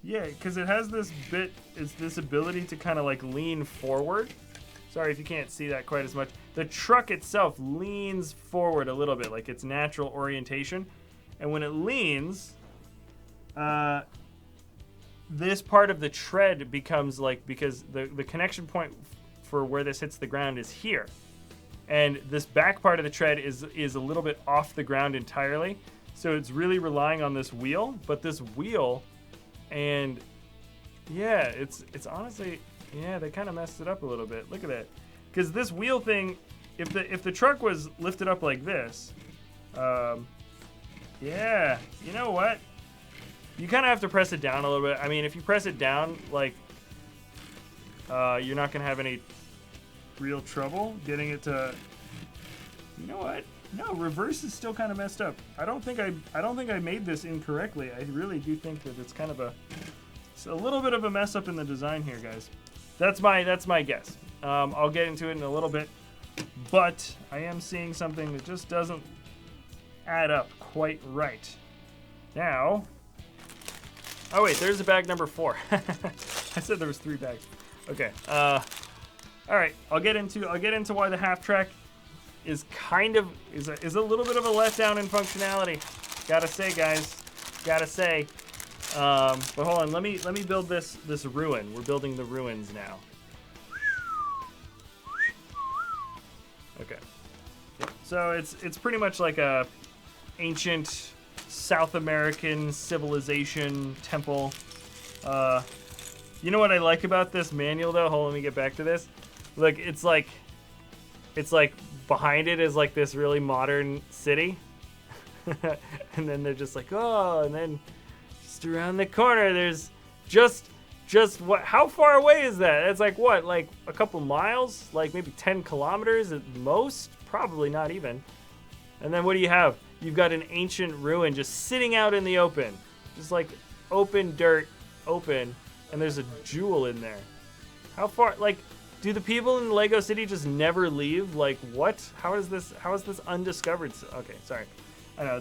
yeah, because it has this bit, it's this ability to kind of like lean forward. Sorry if you can't see that quite as much. The truck itself leans forward a little bit, like its natural orientation. And when it leans, this part of the tread becomes like, because the connection point for where this hits the ground is here. And this back part of the tread is a little bit off the ground entirely. So it's really relying on this wheel, but this wheel, and yeah, it's honestly, yeah, they kind of messed it up a little bit. Look at that. Because this wheel thing, if the truck was lifted up like this, yeah, you know what? You kind of have to press it down a little bit. I mean, if you press it down, like, you're not gonna have any real trouble getting it to. You know what? No, reverse is still kind of messed up. I don't think I made this incorrectly. I really do think that it's kind of it's a little bit of a mess up in the design here, guys. That's my guess. I'll get into it in a little bit, but I am seeing something that just doesn't add up quite right. Now, oh wait, there's a bag number 4. I said there was 3 bags. Okay. All right. I'll get into why the half track is kind of is a little bit of a letdown in functionality. Gotta say, guys. Gotta say. But hold on. Let me build this ruin. We're building the ruins now. Okay. So it's pretty much like a ancient South American civilization temple. You know what I like about this manual though? Hold on, let me get back to this. Look, it's like behind it is like this really modern city. And then they're just like, oh, and then just around the corner there's just what, how far away is that? It's like what, like a couple miles, like maybe 10 kilometers at most, probably not even. And then what do you have? You've got an ancient ruin just sitting out in the open, just like open dirt, open, and there's a jewel in there. How far, like, do the people in Lego City just never leave? Like, what? How is this undiscovered? Okay, sorry. I know,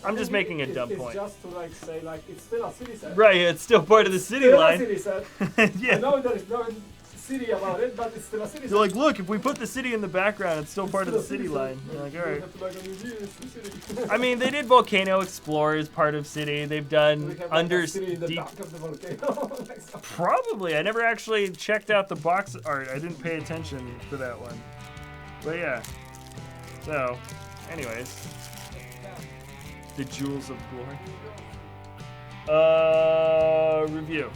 I'm just making a dumb point. It's just to like say like it's still a city set. Right, it's still part of the city line. Still a city set. Yeah. I know there is no city about it, but it's still a city set. You're like, look, if we put the city in the background, it's still part of the city line. You're like, all right. I mean, they did Volcano Explorers, part of city. They've done under deep. Probably. I never actually checked out the box art. I didn't pay attention for that one. But yeah. So, anyways. The Jewels of Glory. Review.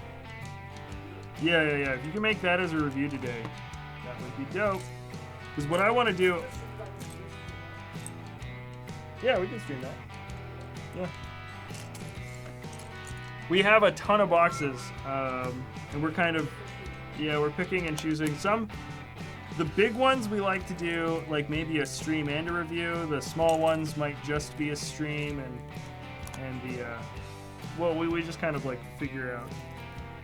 Yeah. If you can make that as a review today, that would be dope. Because what I want to do... Yeah, we can stream that. Yeah. We have a ton of boxes, and we're kind of... Yeah, we're picking and choosing some. The big ones we like to do, like maybe a stream and a review. The small ones might just be a stream, and the well, we just kind of like figure out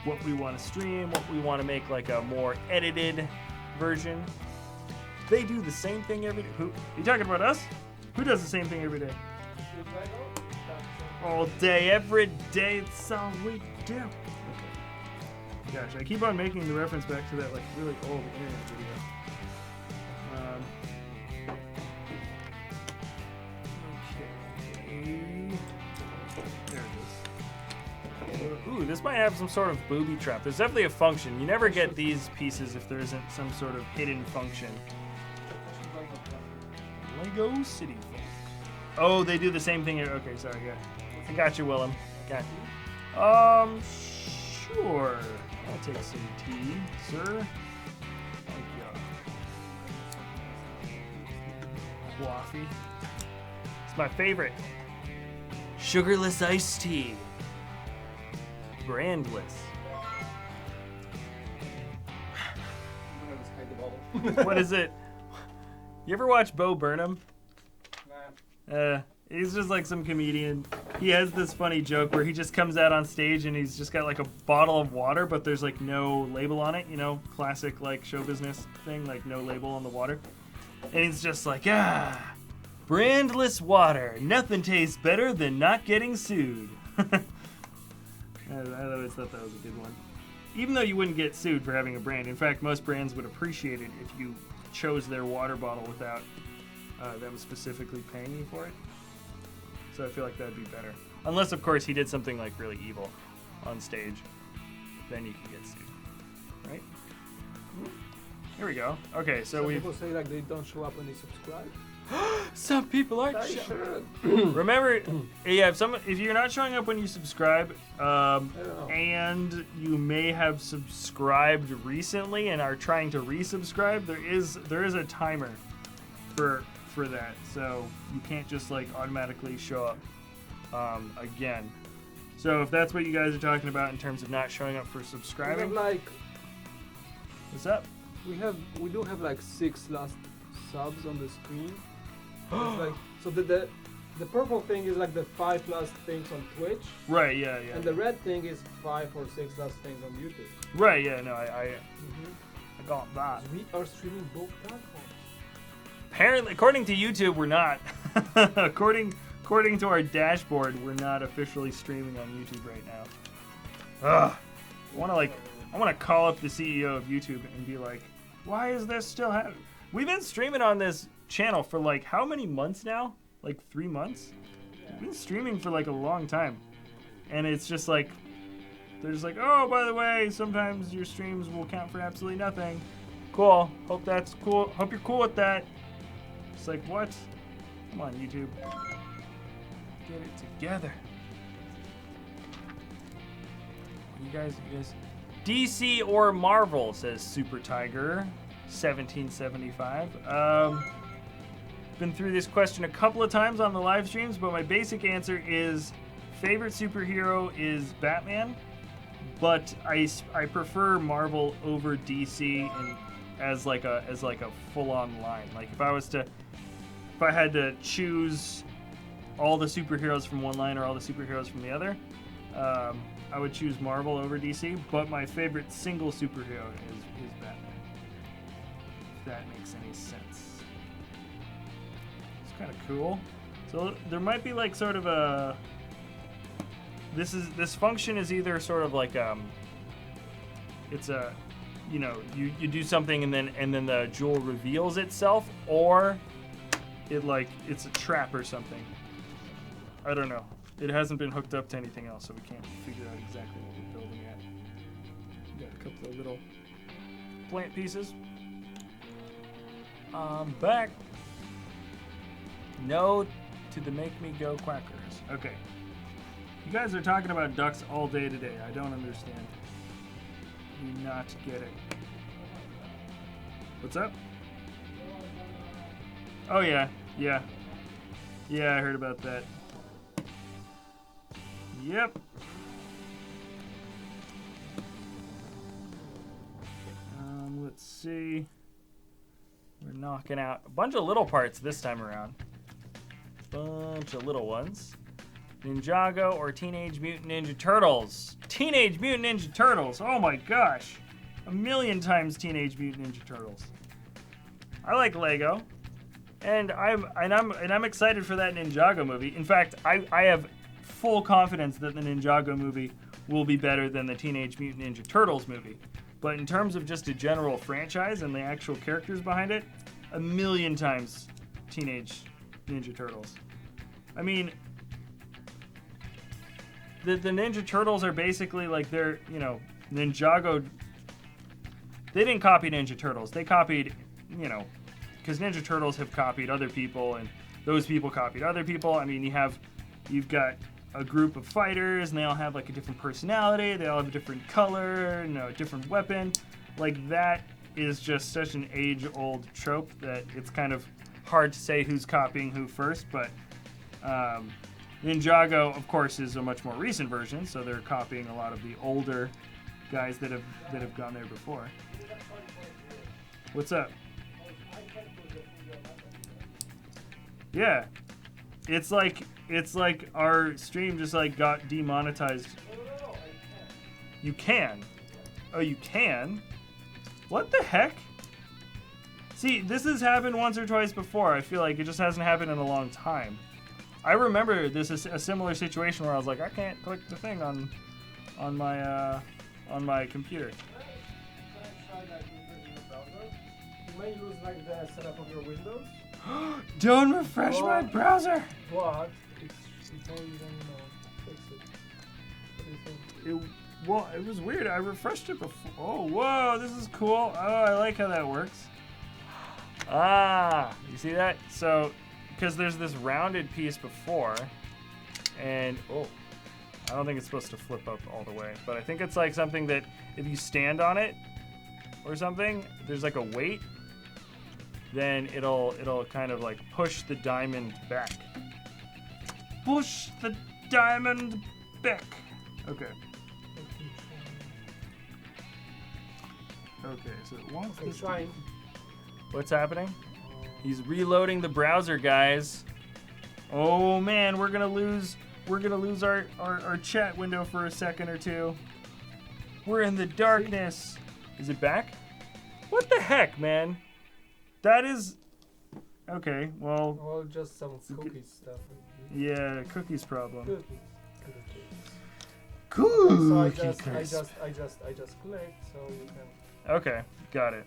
what we want to stream, what we want to make like a more edited version. They do the same thing every day. Who? Are you talking about us? Who does the same thing every day? All day, every day. It's all we do. Okay. Gosh, I keep on making the reference back to that like really old internet video. There it is. Ooh, this might have some sort of booby trap. There's definitely a function. You never get these pieces if there isn't some sort of hidden function. Lego City Folk. Oh, they do the same thing. Okay, sorry, yeah. I got you, Willem. Got you. Sure. I'll take some tea, sir. Thank you. Coffee. It's my favorite. Sugarless iced tea. Brandless. What is it? You ever watch Bo Burnham? Nah. He's just like some comedian. He has this funny joke where he just comes out on stage and he's just got like a bottle of water, but there's like no label on it, you know, classic like show business thing, like no label on the water. And he's just like, brandless water. Nothing tastes better than not getting sued. I always thought that was a good one. Even though you wouldn't get sued for having a brand. In fact, most brands would appreciate it if you chose their water bottle without them specifically paying you for it. So I feel like that'd be better. Unless, of course, he did something like really evil on stage. Then you can get sued. Right? Here we go. Okay, so some people say like they don't show up when they subscribe. Some people aren't. Remember, yeah, if you're not showing up when you subscribe, and you may have subscribed recently and are trying to resubscribe, there is a timer for that, so you can't just like automatically show up again. So if that's what you guys are talking about in terms of not showing up for subscribing, what's up? We do have like 6 last subs on the screen. Like, so the purple thing is like the 5 last things on Twitch. Right. Yeah. And the red thing is 5 or 6 last things on YouTube. Right. Yeah. No. I got that. We are streaming both platforms. Apparently, according to YouTube, we're not. according to our dashboard, we're not officially streaming on YouTube right now. I want to call up the CEO of YouTube and be like, why is this still happening? We've been streaming on this channel for like how many months now? Like 3 months? We've been streaming for like a long time. And it's just like, they're just like, oh, by the way, sometimes your streams will count for absolutely nothing. Cool. Hope that's cool. Hope you're cool with that. It's like, what? Come on, YouTube. Get it together. You guys DC or Marvel, says Super Tiger 1775. Been through this question a couple of times on the live streams, but my basic answer is favorite superhero is Batman, but I prefer Marvel over DC and as like a full-on line. Like if I had to choose all the superheroes from one line or all the superheroes from the other, I would choose Marvel over DC, but my favorite single superhero is Batman. If that makes any sense. It's kind of cool. So there might be like sort of a... This function is either sort of like it's a, you know, you do something and then the jewel reveals itself, or it's a trap or something. I don't know. It hasn't been hooked up to anything else, so we can't figure out exactly what we're building at. We got a couple of little plant pieces. Back. No to the make me go quackers. Okay. You guys are talking about ducks all day today. I don't understand. Do not get it. What's up? Oh yeah. Yeah, I heard about that. Yep. Let's see. We're knocking out a bunch of little parts this time around. Bunch of little ones. Ninjago or Teenage Mutant Ninja Turtles? Teenage Mutant Ninja Turtles! Oh my gosh! A million times Teenage Mutant Ninja Turtles. I like Lego. And I'm excited for that Ninjago movie. In fact, I have full confidence that the Ninjago movie will be better than the Teenage Mutant Ninja Turtles movie. But in terms of just a general franchise and the actual characters behind it, a million times Teenage Ninja Turtles. I mean, the Ninja Turtles are basically like they're, you know, Ninjago. They didn't copy Ninja Turtles. They copied, you know, because Ninja Turtles have copied other people, and those people copied other people. I mean, you've got a group of fighters, and they all have like a different personality. They all have a different color, you know, a different weapon. Like that is just such an age-old trope that it's kind of hard to say who's copying who first. But Ninjago, of course, is a much more recent version, so they're copying a lot of the older guys that have gone there before. What's up? Yeah, it's like our stream just like got demonetized. You can. Oh, you can? What the heck? See, this has happened once or twice before. I feel like it just hasn't happened in a long time. I remember this is a similar situation where I was like, I can't click the thing on my computer. Can I try that in your browser? You may use like the setup of your Windows. Don't refresh my browser. What? It's all you don't fix it. What do you think? It was weird. I refreshed it before. Oh, whoa, this is cool. Oh, I like how that works. Ah, you see that? So, because there's this rounded piece before, and oh, I don't think it's supposed to flip up all the way, but I think it's like something that if you stand on it or something, there's like a weight, then it'll kind of like push the diamond back. Push the diamond back. Okay. Okay, so it wants this. Trying. What's happening? He's reloading the browser, guys. Oh man, we're gonna lose our chat window for a second or two. We're in the darkness. Is it back? What the heck, man? That is okay. Well, just some cookies stuff. Yeah, cookies problem. Cookies. So I Cookies. just clicked, so you can. Okay, got it.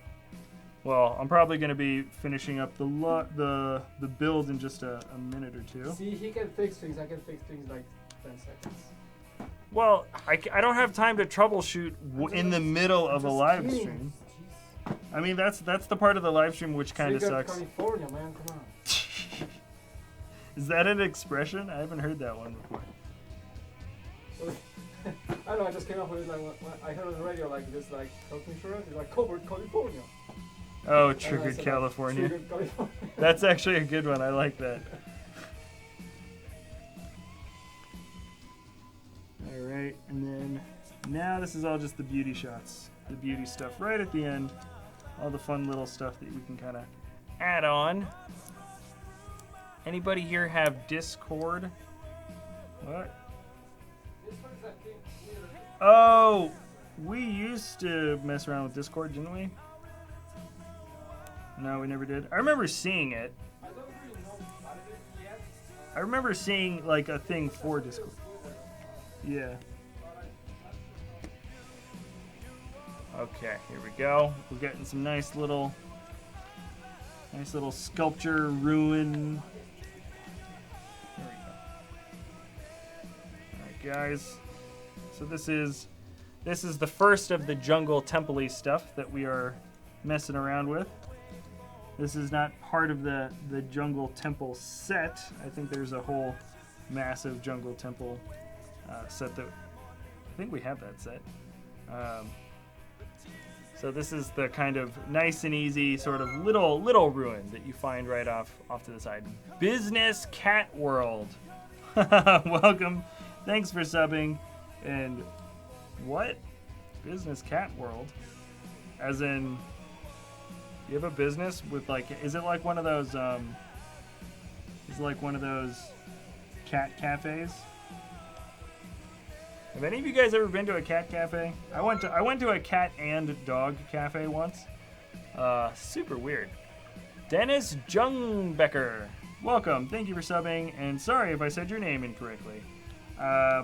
Well, I'm probably going to be finishing up the build in just a minute or two. See, he can fix things. I can fix things like 10 seconds. Well, I don't have time to troubleshoot in the middle of a live stream. Jeez. I mean, that's the part of the live stream which kind of sucks. California, man, come on. Is that an expression? I haven't heard that one before. I don't know, I just came up with it like when I heard on the radio like this like health insurance is like covered California. Oh, And I Triggered said, California. Triggered California. That's actually a good one. I like that. All right, and then now this is all just the beauty shots, the beauty stuff right at the end. All the fun little stuff that we can kind of add on. Anybody here have Discord? What? Oh, we used to mess around with Discord, didn't we? No, we never did. I remember seeing it. I remember seeing like a thing for Discord. Yeah. Okay, here we go. We're getting some nice little sculpture ruin. There we go. All right, guys. So this is the first of the jungle temple-y stuff that we are messing around with. This is not part of the jungle temple set. I think there's a whole massive jungle temple set that I think we have that set. So this is the kind of nice and easy sort of little ruin that you find right off to the side. Business Cat World. Welcome. Thanks for subbing. And what? Business Cat World? As in, you have a business with like, is it like one of those cat cafes? Have any of you guys ever been to a cat cafe? I went to a cat and dog cafe once. Super weird. Dennis Jungbecker. Welcome. Thank you for subbing, and sorry if I said your name incorrectly. I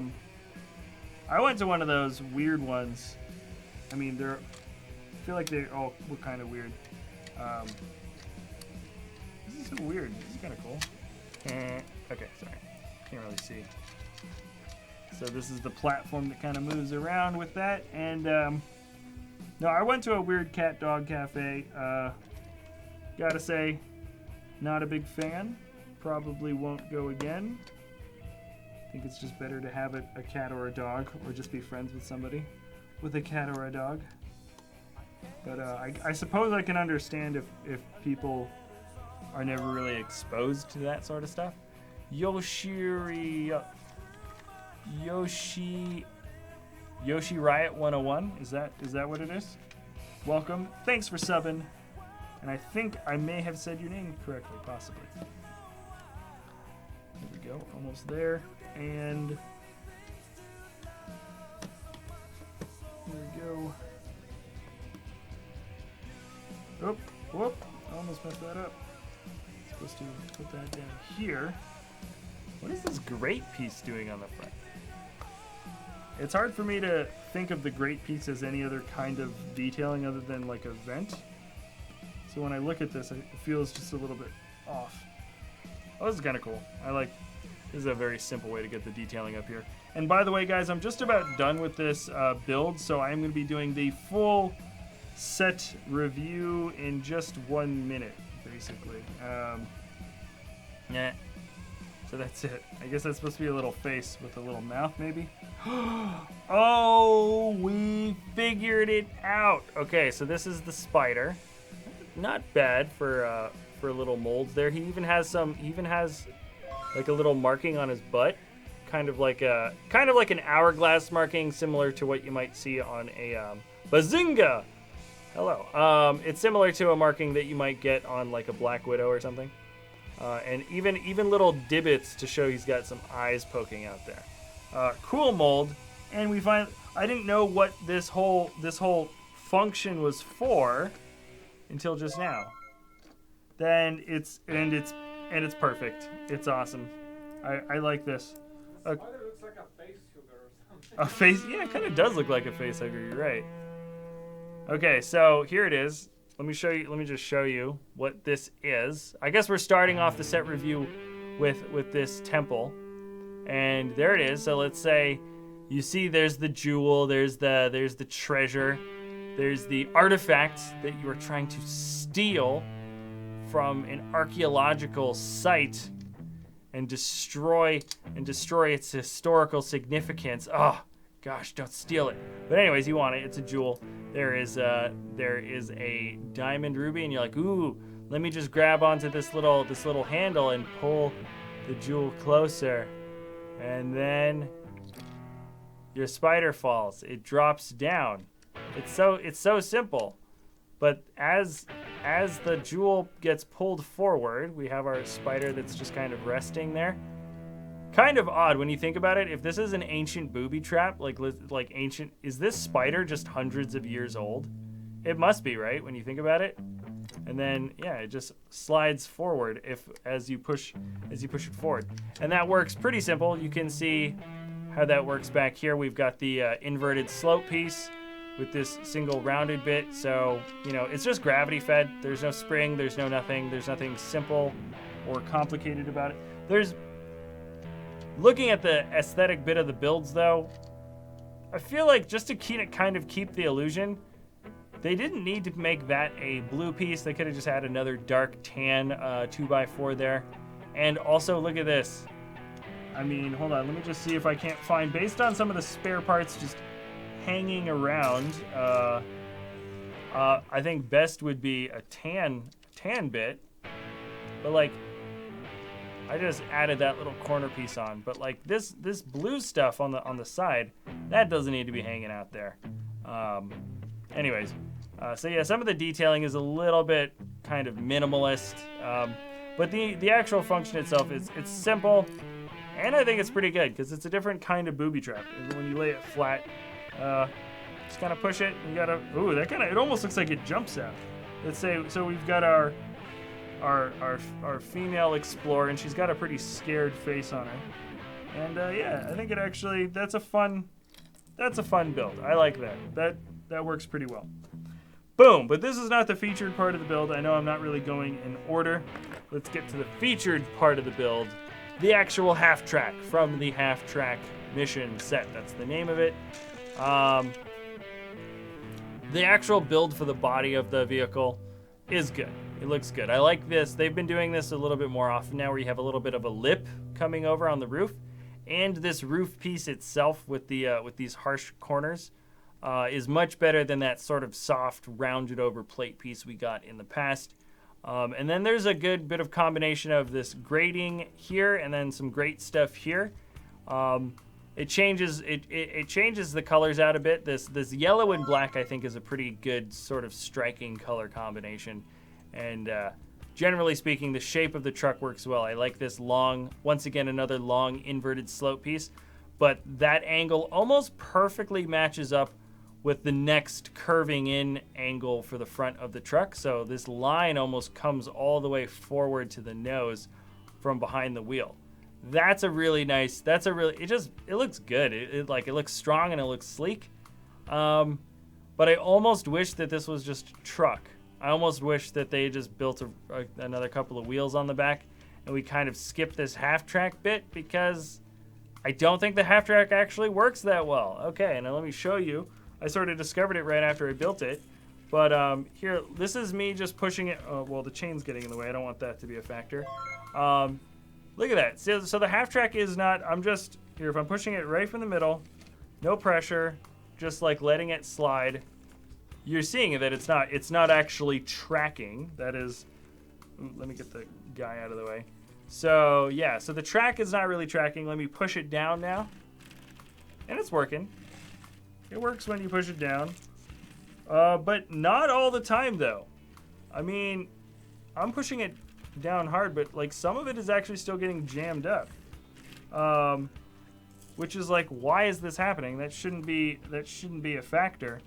went to one of those weird ones. I mean, I feel like they all were kind of weird. This is so weird. This is kind of cool. Okay, sorry. Can't really see. So this is the platform that kind of moves around with that. And no, I went to a weird cat dog cafe. Gotta say, not a big fan. Probably won't go again. I think it's just better to have a cat or a dog, or just be friends with somebody with a cat or a dog. But I suppose I can understand if people are never really exposed to that sort of stuff. Yoshi Riot 101, is that what it is? Welcome. Thanks for subbing. And I think I may have said your name correctly, possibly. There we go, almost there. And there we go. Oop, whoop, I almost messed that up. Supposed to put that down here. What is this great piece doing on the front? It's hard for me to think of the great piece as any other kind of detailing other than like a vent. So when I look at this, it feels just a little bit off. Oh, this is kind of cool. This is a very simple way to get the detailing up here. And by the way, guys, I'm just about done with this build, so I'm going to be doing the full set review in just 1 minute, basically. Yeah. So that's it. I guess that's supposed to be a little face with a little mouth, maybe? Oh, we figured it out. Okay, so this is the spider. Not bad for little molds there. He even has like a little marking on his butt, kind of like an hourglass marking, similar to what you might see on a Bazinga. Hello. It's similar to a marking that you might get on like a Black Widow or something. And even little divots to show he's got some eyes poking out there. Cool mold. And I didn't know what this whole function was for until just now. Then it's perfect. It's awesome. I like this. Spider looks like a face hugger or something. A face? Yeah, it kind of does look like a face hugger. You're right. Okay, so here it is. Let me just show you what this is. I guess we're starting off the set review with this temple. And there it is. So let's say you see there's the jewel, there's the treasure, there's the artifact that you are trying to steal from an archaeological site. and destroy its historical significance. Oh gosh, don't steal it. But anyways, you want it. It's a jewel. There is a diamond ruby, and you're like, ooh, let me just grab onto this little handle and pull the jewel closer, and then your spider falls. It drops down. It's so simple. But as the jewel gets pulled forward, we have our spider that's just kind of resting there. Kind of odd when you think about it. If this is an ancient booby trap, like ancient, is this spider just hundreds of years old? It must be, right? When you think about it. And then yeah, it just slides forward as you push it forward. And that works pretty simple. You can see how that works back here. We've got the inverted slope piece with this single rounded bit. So, you know, it's just gravity fed. There's no spring, there's no nothing. There's nothing simple or complicated about it. Looking at the aesthetic bit of the builds though, I feel like just to keep the illusion, they didn't need to make that a blue piece. They could have just had another dark tan 2x4 there. And also look at this. I mean, hold on, let me just see if I can't find, based on some of the spare parts just hanging around, I think best would be a tan bit, but like I just added that little corner piece on, but like this blue stuff on the side, that doesn't need to be hanging out there. Anyways, so yeah, some of the detailing is a little bit kind of minimalist, but the actual function itself it's simple, and I think it's pretty good because it's a different kind of booby trap. When you lay it flat, just kind of push it. And you gotta, ooh, it almost looks like it jumps out. Let's say, so we've got our female explorer, and she's got a pretty scared face on her. And yeah, I think it actually, that's a fun build. I like that. That works pretty well. Boom, but this is not the featured part of the build. I know I'm not really going in order. Let's get to the featured part of the build. The actual half track from the half track mission set. That's the name of it. The actual build for the body of the vehicle is good. It looks good. I like this. They've been doing this a little bit more often now, where you have a little bit of a lip coming over on the roof, and this roof piece itself with these harsh corners is much better than that sort of soft, rounded over plate piece we got in the past. And then there's a good bit of combination of this grating here and then some great stuff here. It changes the colors out a bit. This yellow and black I think is a pretty good sort of striking color combination. And generally speaking, the shape of the truck works well. I like this long, once again, another long inverted slope piece, but that angle almost perfectly matches up with the next curving in angle for the front of the truck. So this line almost comes all the way forward to the nose from behind the wheel. That's a really nice, it looks good. It looks strong and it looks sleek. But I almost wish that this was just truck. I almost wish that they just built another couple of wheels on the back and we kind of skipped this half track bit, because I don't think the half track actually works that well. Okay, now let me show you. I sort of discovered it right after I built it. But here, this is me just pushing it. Oh, well, the chain's getting in the way. I don't want that to be a factor. Look at that. So the half track is not, here, if I'm pushing it right from the middle, no pressure, just like letting it slide, you're seeing that it's not actually tracking. That is, let me get the guy out of the way. So yeah, so the track is not really tracking. Let me push it down now. And it's working. It works when you push it down. But not all the time though. I mean, I'm pushing it down hard, but like some of it is actually still getting jammed up. Which is like, why is this happening? That shouldn't be a factor.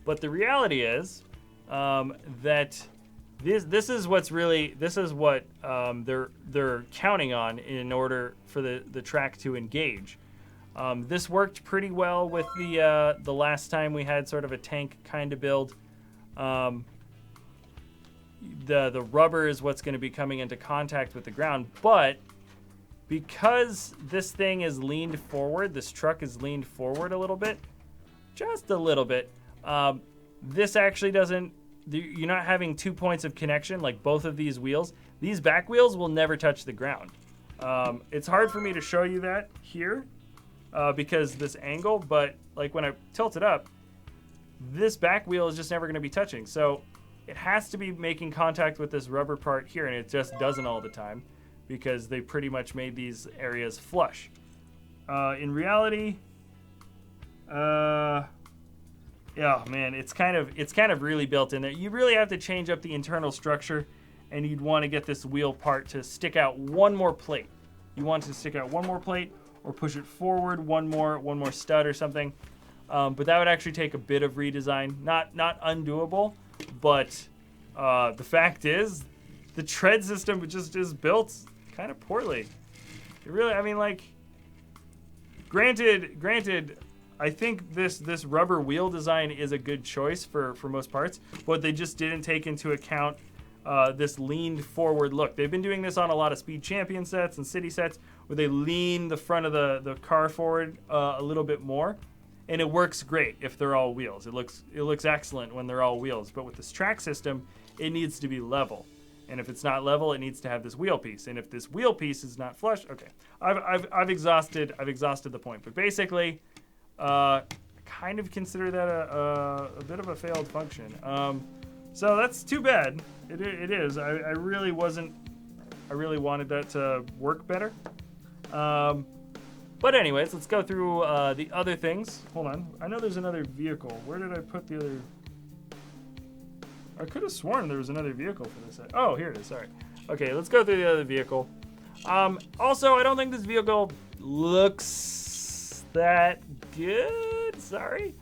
But the reality is that this is what they're counting on in order for the track to engage. This worked pretty well with the last time we had sort of a tank kind of build. The rubber is what's going to be coming into contact with the ground, but because this thing is leaned forward, this truck is leaned forward a little bit, just a little bit. This actually doesn't, you're not having 2 points of connection like both of these wheels. These back wheels will never touch the ground. It's hard for me to show you that here because this angle, but like when I tilt it up, this back wheel is just never going to be touching. So it has to be making contact with this rubber part here, and it just doesn't all the time because they pretty much made these areas flush. In reality, yeah, man, it's kind of really built in there. You really have to change up the internal structure, and you'd want to get this wheel part to stick out one more plate. You want to stick out one more plate, or push it forward one more stud or something. But that would actually take a bit of redesign. Not undoable, but the fact is, the tread system just is built kind of poorly. It really, I mean, like, granted, I think this rubber wheel design is a good choice for most parts, but they just didn't take into account this leaned forward look. They've been doing this on a lot of Speed Champion sets and City sets where they lean the front of the car forward a little bit more. And it works great if they're all wheels. It looks excellent when they're all wheels. But with this track system, it needs to be level. And if it's not level, it needs to have this wheel piece. And if this wheel piece is not flush, okay, I've exhausted the point. But basically, kind of consider that a bit of a failed function. So that's too bad. It is. I really wanted that to work better. But anyways, let's go through the other things. Hold on. I know there's another vehicle. Where did I put the other? I could have sworn there was another vehicle for this set. Oh, here it is. Sorry. Okay, let's go through the other vehicle. Also, I don't think this vehicle looks that good. Sorry.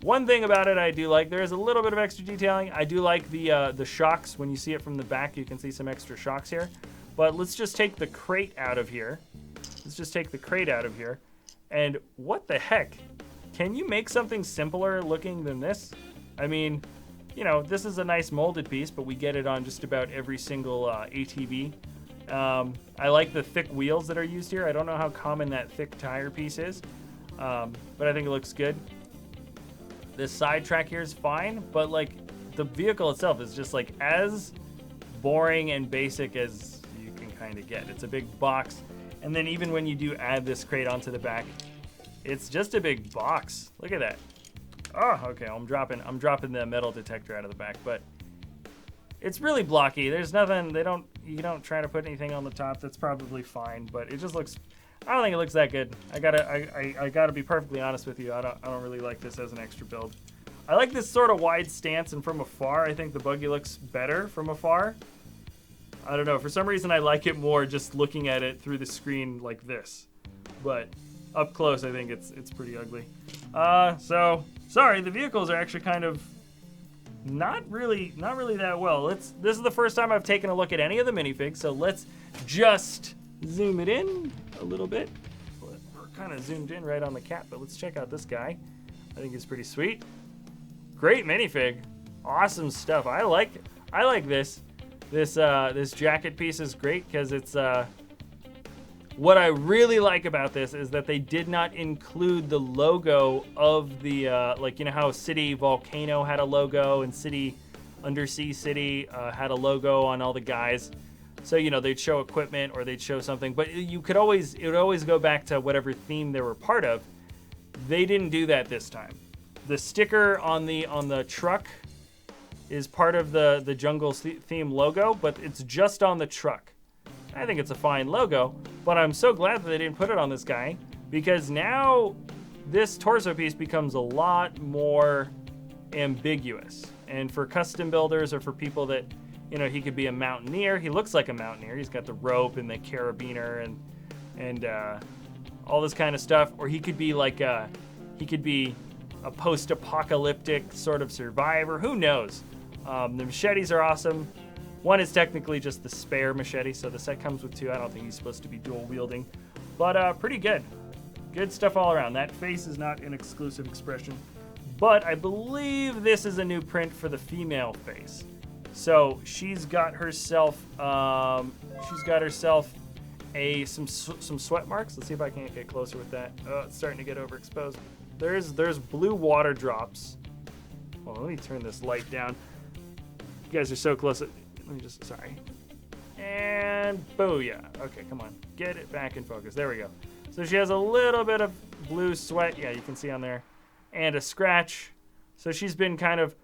One thing about it I do like, there is a little bit of extra detailing. I do like the shocks. When you see it from the back, you can see some extra shocks here. But let's just take the crate out of here. And what the heck? Can you make something simpler looking than this? I mean, you know, this is a nice molded piece, but we get it on just about every single ATV. I like the thick wheels that are used here. I don't know how common that thick tire piece is, but I think it looks good. This side track here is fine, but like the vehicle itself is just like as boring and basic as you can kind of get. It's a big box. And then even when you do add this crate onto the back, it's just a big box. Look at that. Oh, okay. I'm dropping the metal detector out of the back, but it's really blocky. There's nothing. You don't try to put anything on the top. That's probably fine, but it just looks. I don't think it looks that good. I gotta be perfectly honest with you. I don't really like this as an extra build. I like this sort of wide stance, and from afar, I think the buggy looks better from afar. I don't know. For some reason, I like it more just looking at it through the screen like this. But up close, I think it's pretty ugly. So sorry, the vehicles are actually kind of not really that well. This is the first time I've taken a look at any of the minifigs, so let's just zoom it in a little bit. We're kind of zoomed in right on the cat, but let's check out this guy. I think he's pretty sweet. Great minifig. Awesome stuff. I like this. This jacket piece is great because it's what I really like about this is that they did not include the logo of the like, you know how City Volcano had a logo and City Undersea City had a logo on all the guys. So, you know, they'd show equipment or they'd show something, but it would always go back to whatever theme they were part of. They didn't do that this time. The sticker on the truck is part of the jungle theme logo, but it's just on the truck. I think it's a fine logo, but I'm so glad that they didn't put it on this guy because now this torso piece becomes a lot more ambiguous. And for custom builders or for people that, you know, he could be a mountaineer. He looks like a mountaineer. He's got the rope and the carabiner and all this kind of stuff. Or he could be like a post-apocalyptic sort of survivor. Who knows? The machetes are awesome. One is technically just the spare machete, so the set comes with two. I don't think he's supposed to be dual wielding, but pretty good. Good stuff all around. That face is not an exclusive expression, but I believe this is a new print for the female face. So she's got herself some sweat marks. Let's see if I can't get closer with that. Oh, it's starting to get overexposed. There's blue water drops. Well, let me turn this light down. You guys are so close. Let me just, sorry. And booyah. Okay, come on. Get it back in focus. There we go. So she has a little bit of blue sweat. Yeah, you can see on there. And a scratch. So she's been kind of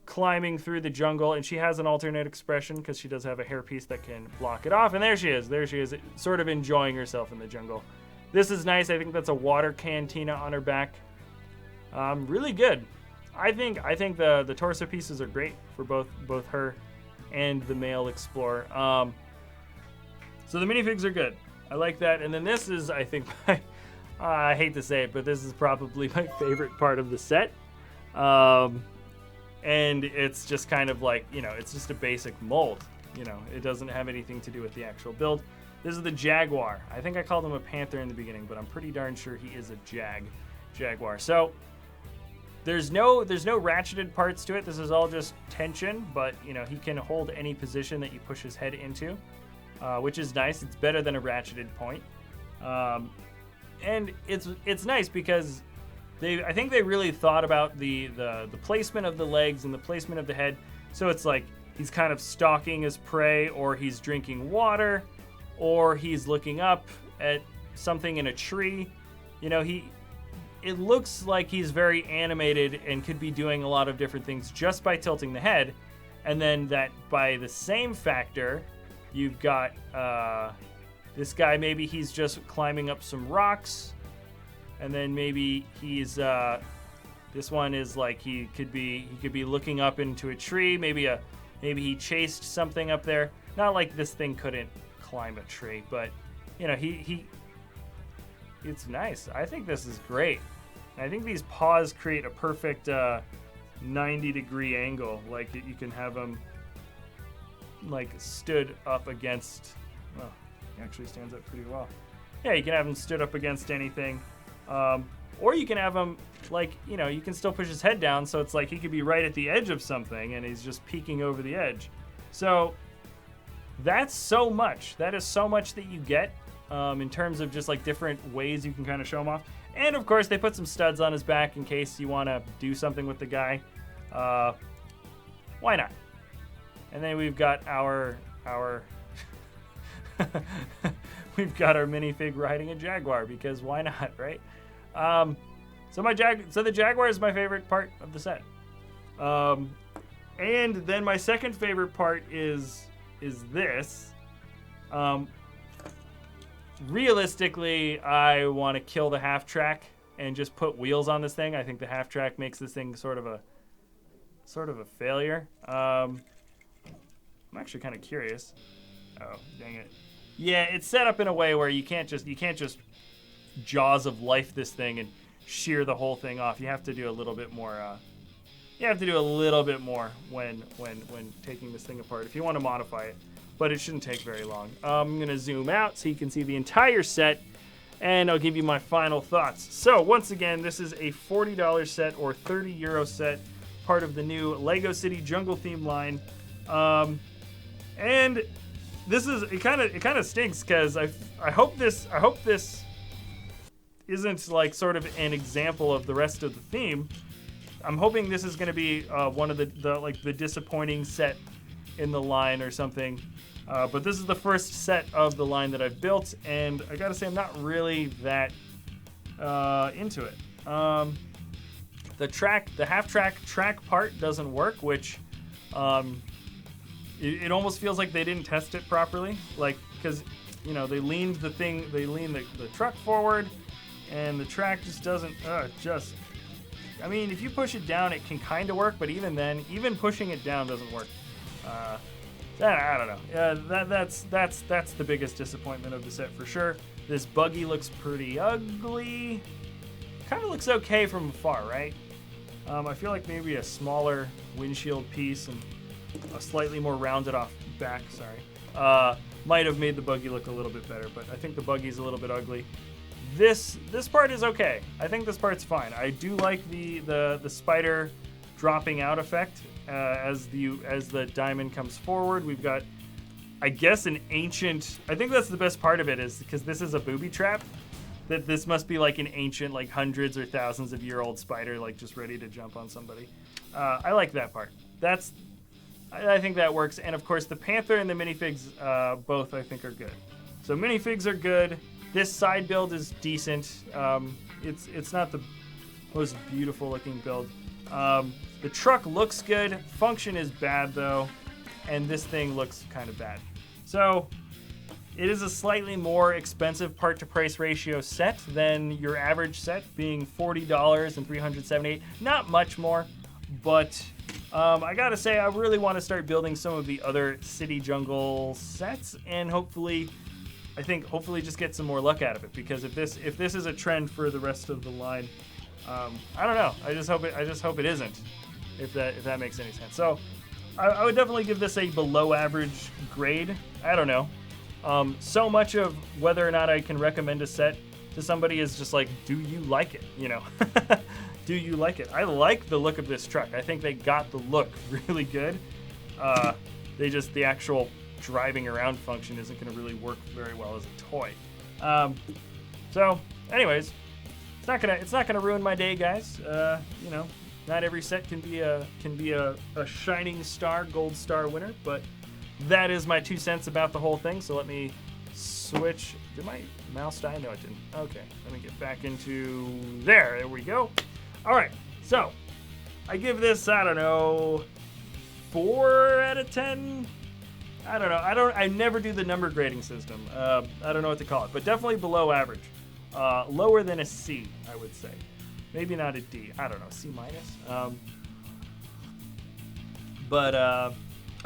climbing through the jungle, and she has an alternate expression because she does have a hairpiece that can block it off. And there she is. There she is, sort of enjoying herself in the jungle. This is nice. I think that's a water cantina on her back. Really good. I think the torso pieces are great for both her and the male explorer. So the minifigs are good. I like that. And then this is, I think, I hate to say it, but this is probably my favorite part of the set. And it's just kind of like, it's just a basic mold. It doesn't have anything to do with the actual build. This is the Jaguar. I think I called him a panther in the beginning, but I'm pretty darn sure he is a Jaguar. So there's no ratcheted parts to it. This is all just tension, but he can hold any position that you push his head into, which is nice. It's better than a ratcheted point. And it's nice because I think they really thought about the placement of the legs and the placement of the head. So it's like he's kind of stalking his prey, or he's drinking water, or he's looking up at something in a tree. It looks like he's very animated and could be doing a lot of different things just by tilting the head. And then that by the same factor, you've got this guy, maybe he's just climbing up some rocks. And then maybe he's this one is like he could be looking up into a tree. Maybe he chased something up there. Not like this thing couldn't climb a tree, but it's nice. I think this is great. I think these paws create a perfect 90-degree angle. Like you can have them like stood up against. Well, he actually stands up pretty well. Yeah, you can have him stood up against anything. Or you can have him like, you can still push his head down, so it's like he could be right at the edge of something and he's just peeking over the edge. So that's so much. That is so much that you get in terms of just like different ways you can kind of show him off. And of course, they put some studs on his back in case you want to do something with the guy. Why not? And then we've got our we've got our minifig riding a Jaguar, because why not, right? So the Jaguar is my favorite part of the set. And then my second favorite part is this. Realistically, I want to kill the half track and just put wheels on this thing. I think the half track makes this thing sort of a failure. I'm actually kind of curious. Oh, dang it. Yeah, it's set up in a way where you can't just jaws of life this thing and shear the whole thing off. You have to do a little bit more. When taking this thing apart if you want to modify it. But it shouldn't take very long. I'm gonna zoom out so you can see the entire set, and I'll give you my final thoughts. So once again, this is a $40 set or €30 set, part of the new Lego City Jungle Theme line. And this is it kind of stinks because I hope this isn't like sort of an example of the rest of the theme. I'm hoping this is going to be one of the disappointing set in the line or something. But this is the first set of the line that I've built, and I gotta say I'm not really that into it. The half track part doesn't work, which it almost feels like they didn't test it properly, like because they leaned the truck forward, and the track just doesn't I mean, if you push it down, it can kind of work, but even then, even pushing it down doesn't work. I don't know. That's the biggest disappointment of the set for sure. This buggy looks pretty ugly. Kind of looks okay from afar, right? I feel like maybe a smaller windshield piece and a slightly more rounded off back, might have made the buggy look a little bit better, but I think the buggy's a little bit ugly. This part is okay. I think this part's fine. I do like the spider dropping out effect as the diamond comes forward. We've got, I guess, an ancient. I think that's the best part of it, is because this is a booby trap. That this must be like an ancient, like hundreds or thousands of year old spider, like just ready to jump on somebody. I like that part. I think that works. And of course, the Panther and the minifigs both I think are good. So minifigs are good. This side build is decent. It's not the most beautiful looking build. The truck looks good. Function is bad though, and this thing looks kind of bad. So it is a slightly more expensive part to price ratio set than your average set, being $40 and $378. Not much more, but I gotta say I really want to start building some of the other City Jungle sets, and hopefully just get some more luck out of it. Because if this is a trend for the rest of the line, I don't know. I just hope it isn't. If that makes any sense. So I would definitely give this a below average grade. I don't know. So much of whether or not I can recommend a set to somebody is just like, do you like it? You know, do you like it? I like the look of this truck. I think they got the look really good. The actual driving around function isn't going to really work very well as a toy. So, anyways, it's not gonna ruin my day, guys. You know, not every set can be a shining star, gold star winner, but that is my 2 cents about the whole thing. So let me switch. Did my mouse die? No, it didn't. Okay, let me get back into there. There we go. All right, so I give this, I don't know, 4 out of 10. I don't know. I never do the number grading system. I don't know what to call it, but definitely below average. Lower than a C, I would say. Maybe not a D. I don't know, C minus. Oh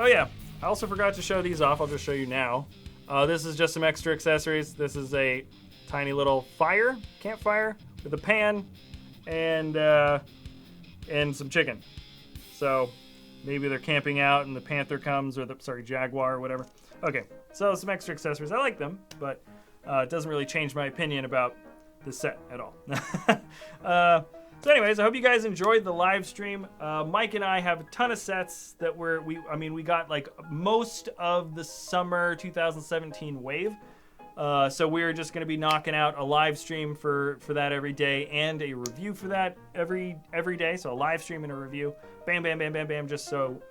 yeah, I also forgot to show these off. I'll just show you now. This is just some extra accessories. This is a tiny little campfire with a pan and some chicken. So maybe they're camping out and the panther comes, or jaguar or whatever. Okay, so some extra accessories. I like them, but it doesn't really change my opinion about the set at all. So anyways, I hope you guys enjoyed the live stream. Mike and I have a ton of sets that we got like most of the summer 2017 wave. So we're just going to be knocking out a live stream for that every day, and a review for that every day. So a live stream and a review. Bam, bam, bam, bam, bam. Just so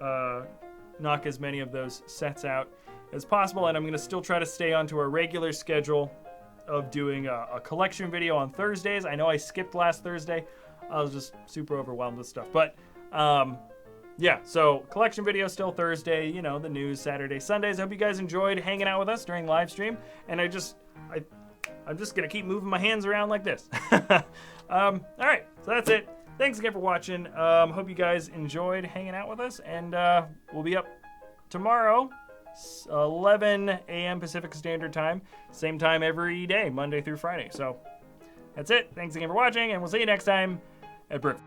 knock as many of those sets out as possible. And I'm going to still try to stay onto our regular schedule of doing a collection video on Thursdays. I know I skipped last Thursday. I was just super overwhelmed with stuff. But yeah, so collection video still Thursday, you know, the news Saturday, Sundays. I hope you guys enjoyed hanging out with us during live stream. And I'm just going to keep moving my hands around like this. All right, so that's it. Thanks again for watching. Hope you guys enjoyed hanging out with us. And we'll be up tomorrow, 11 a.m. Pacific Standard Time. Same time every day, Monday through Friday. So that's it. Thanks again for watching, and we'll see you next time at Brickvault.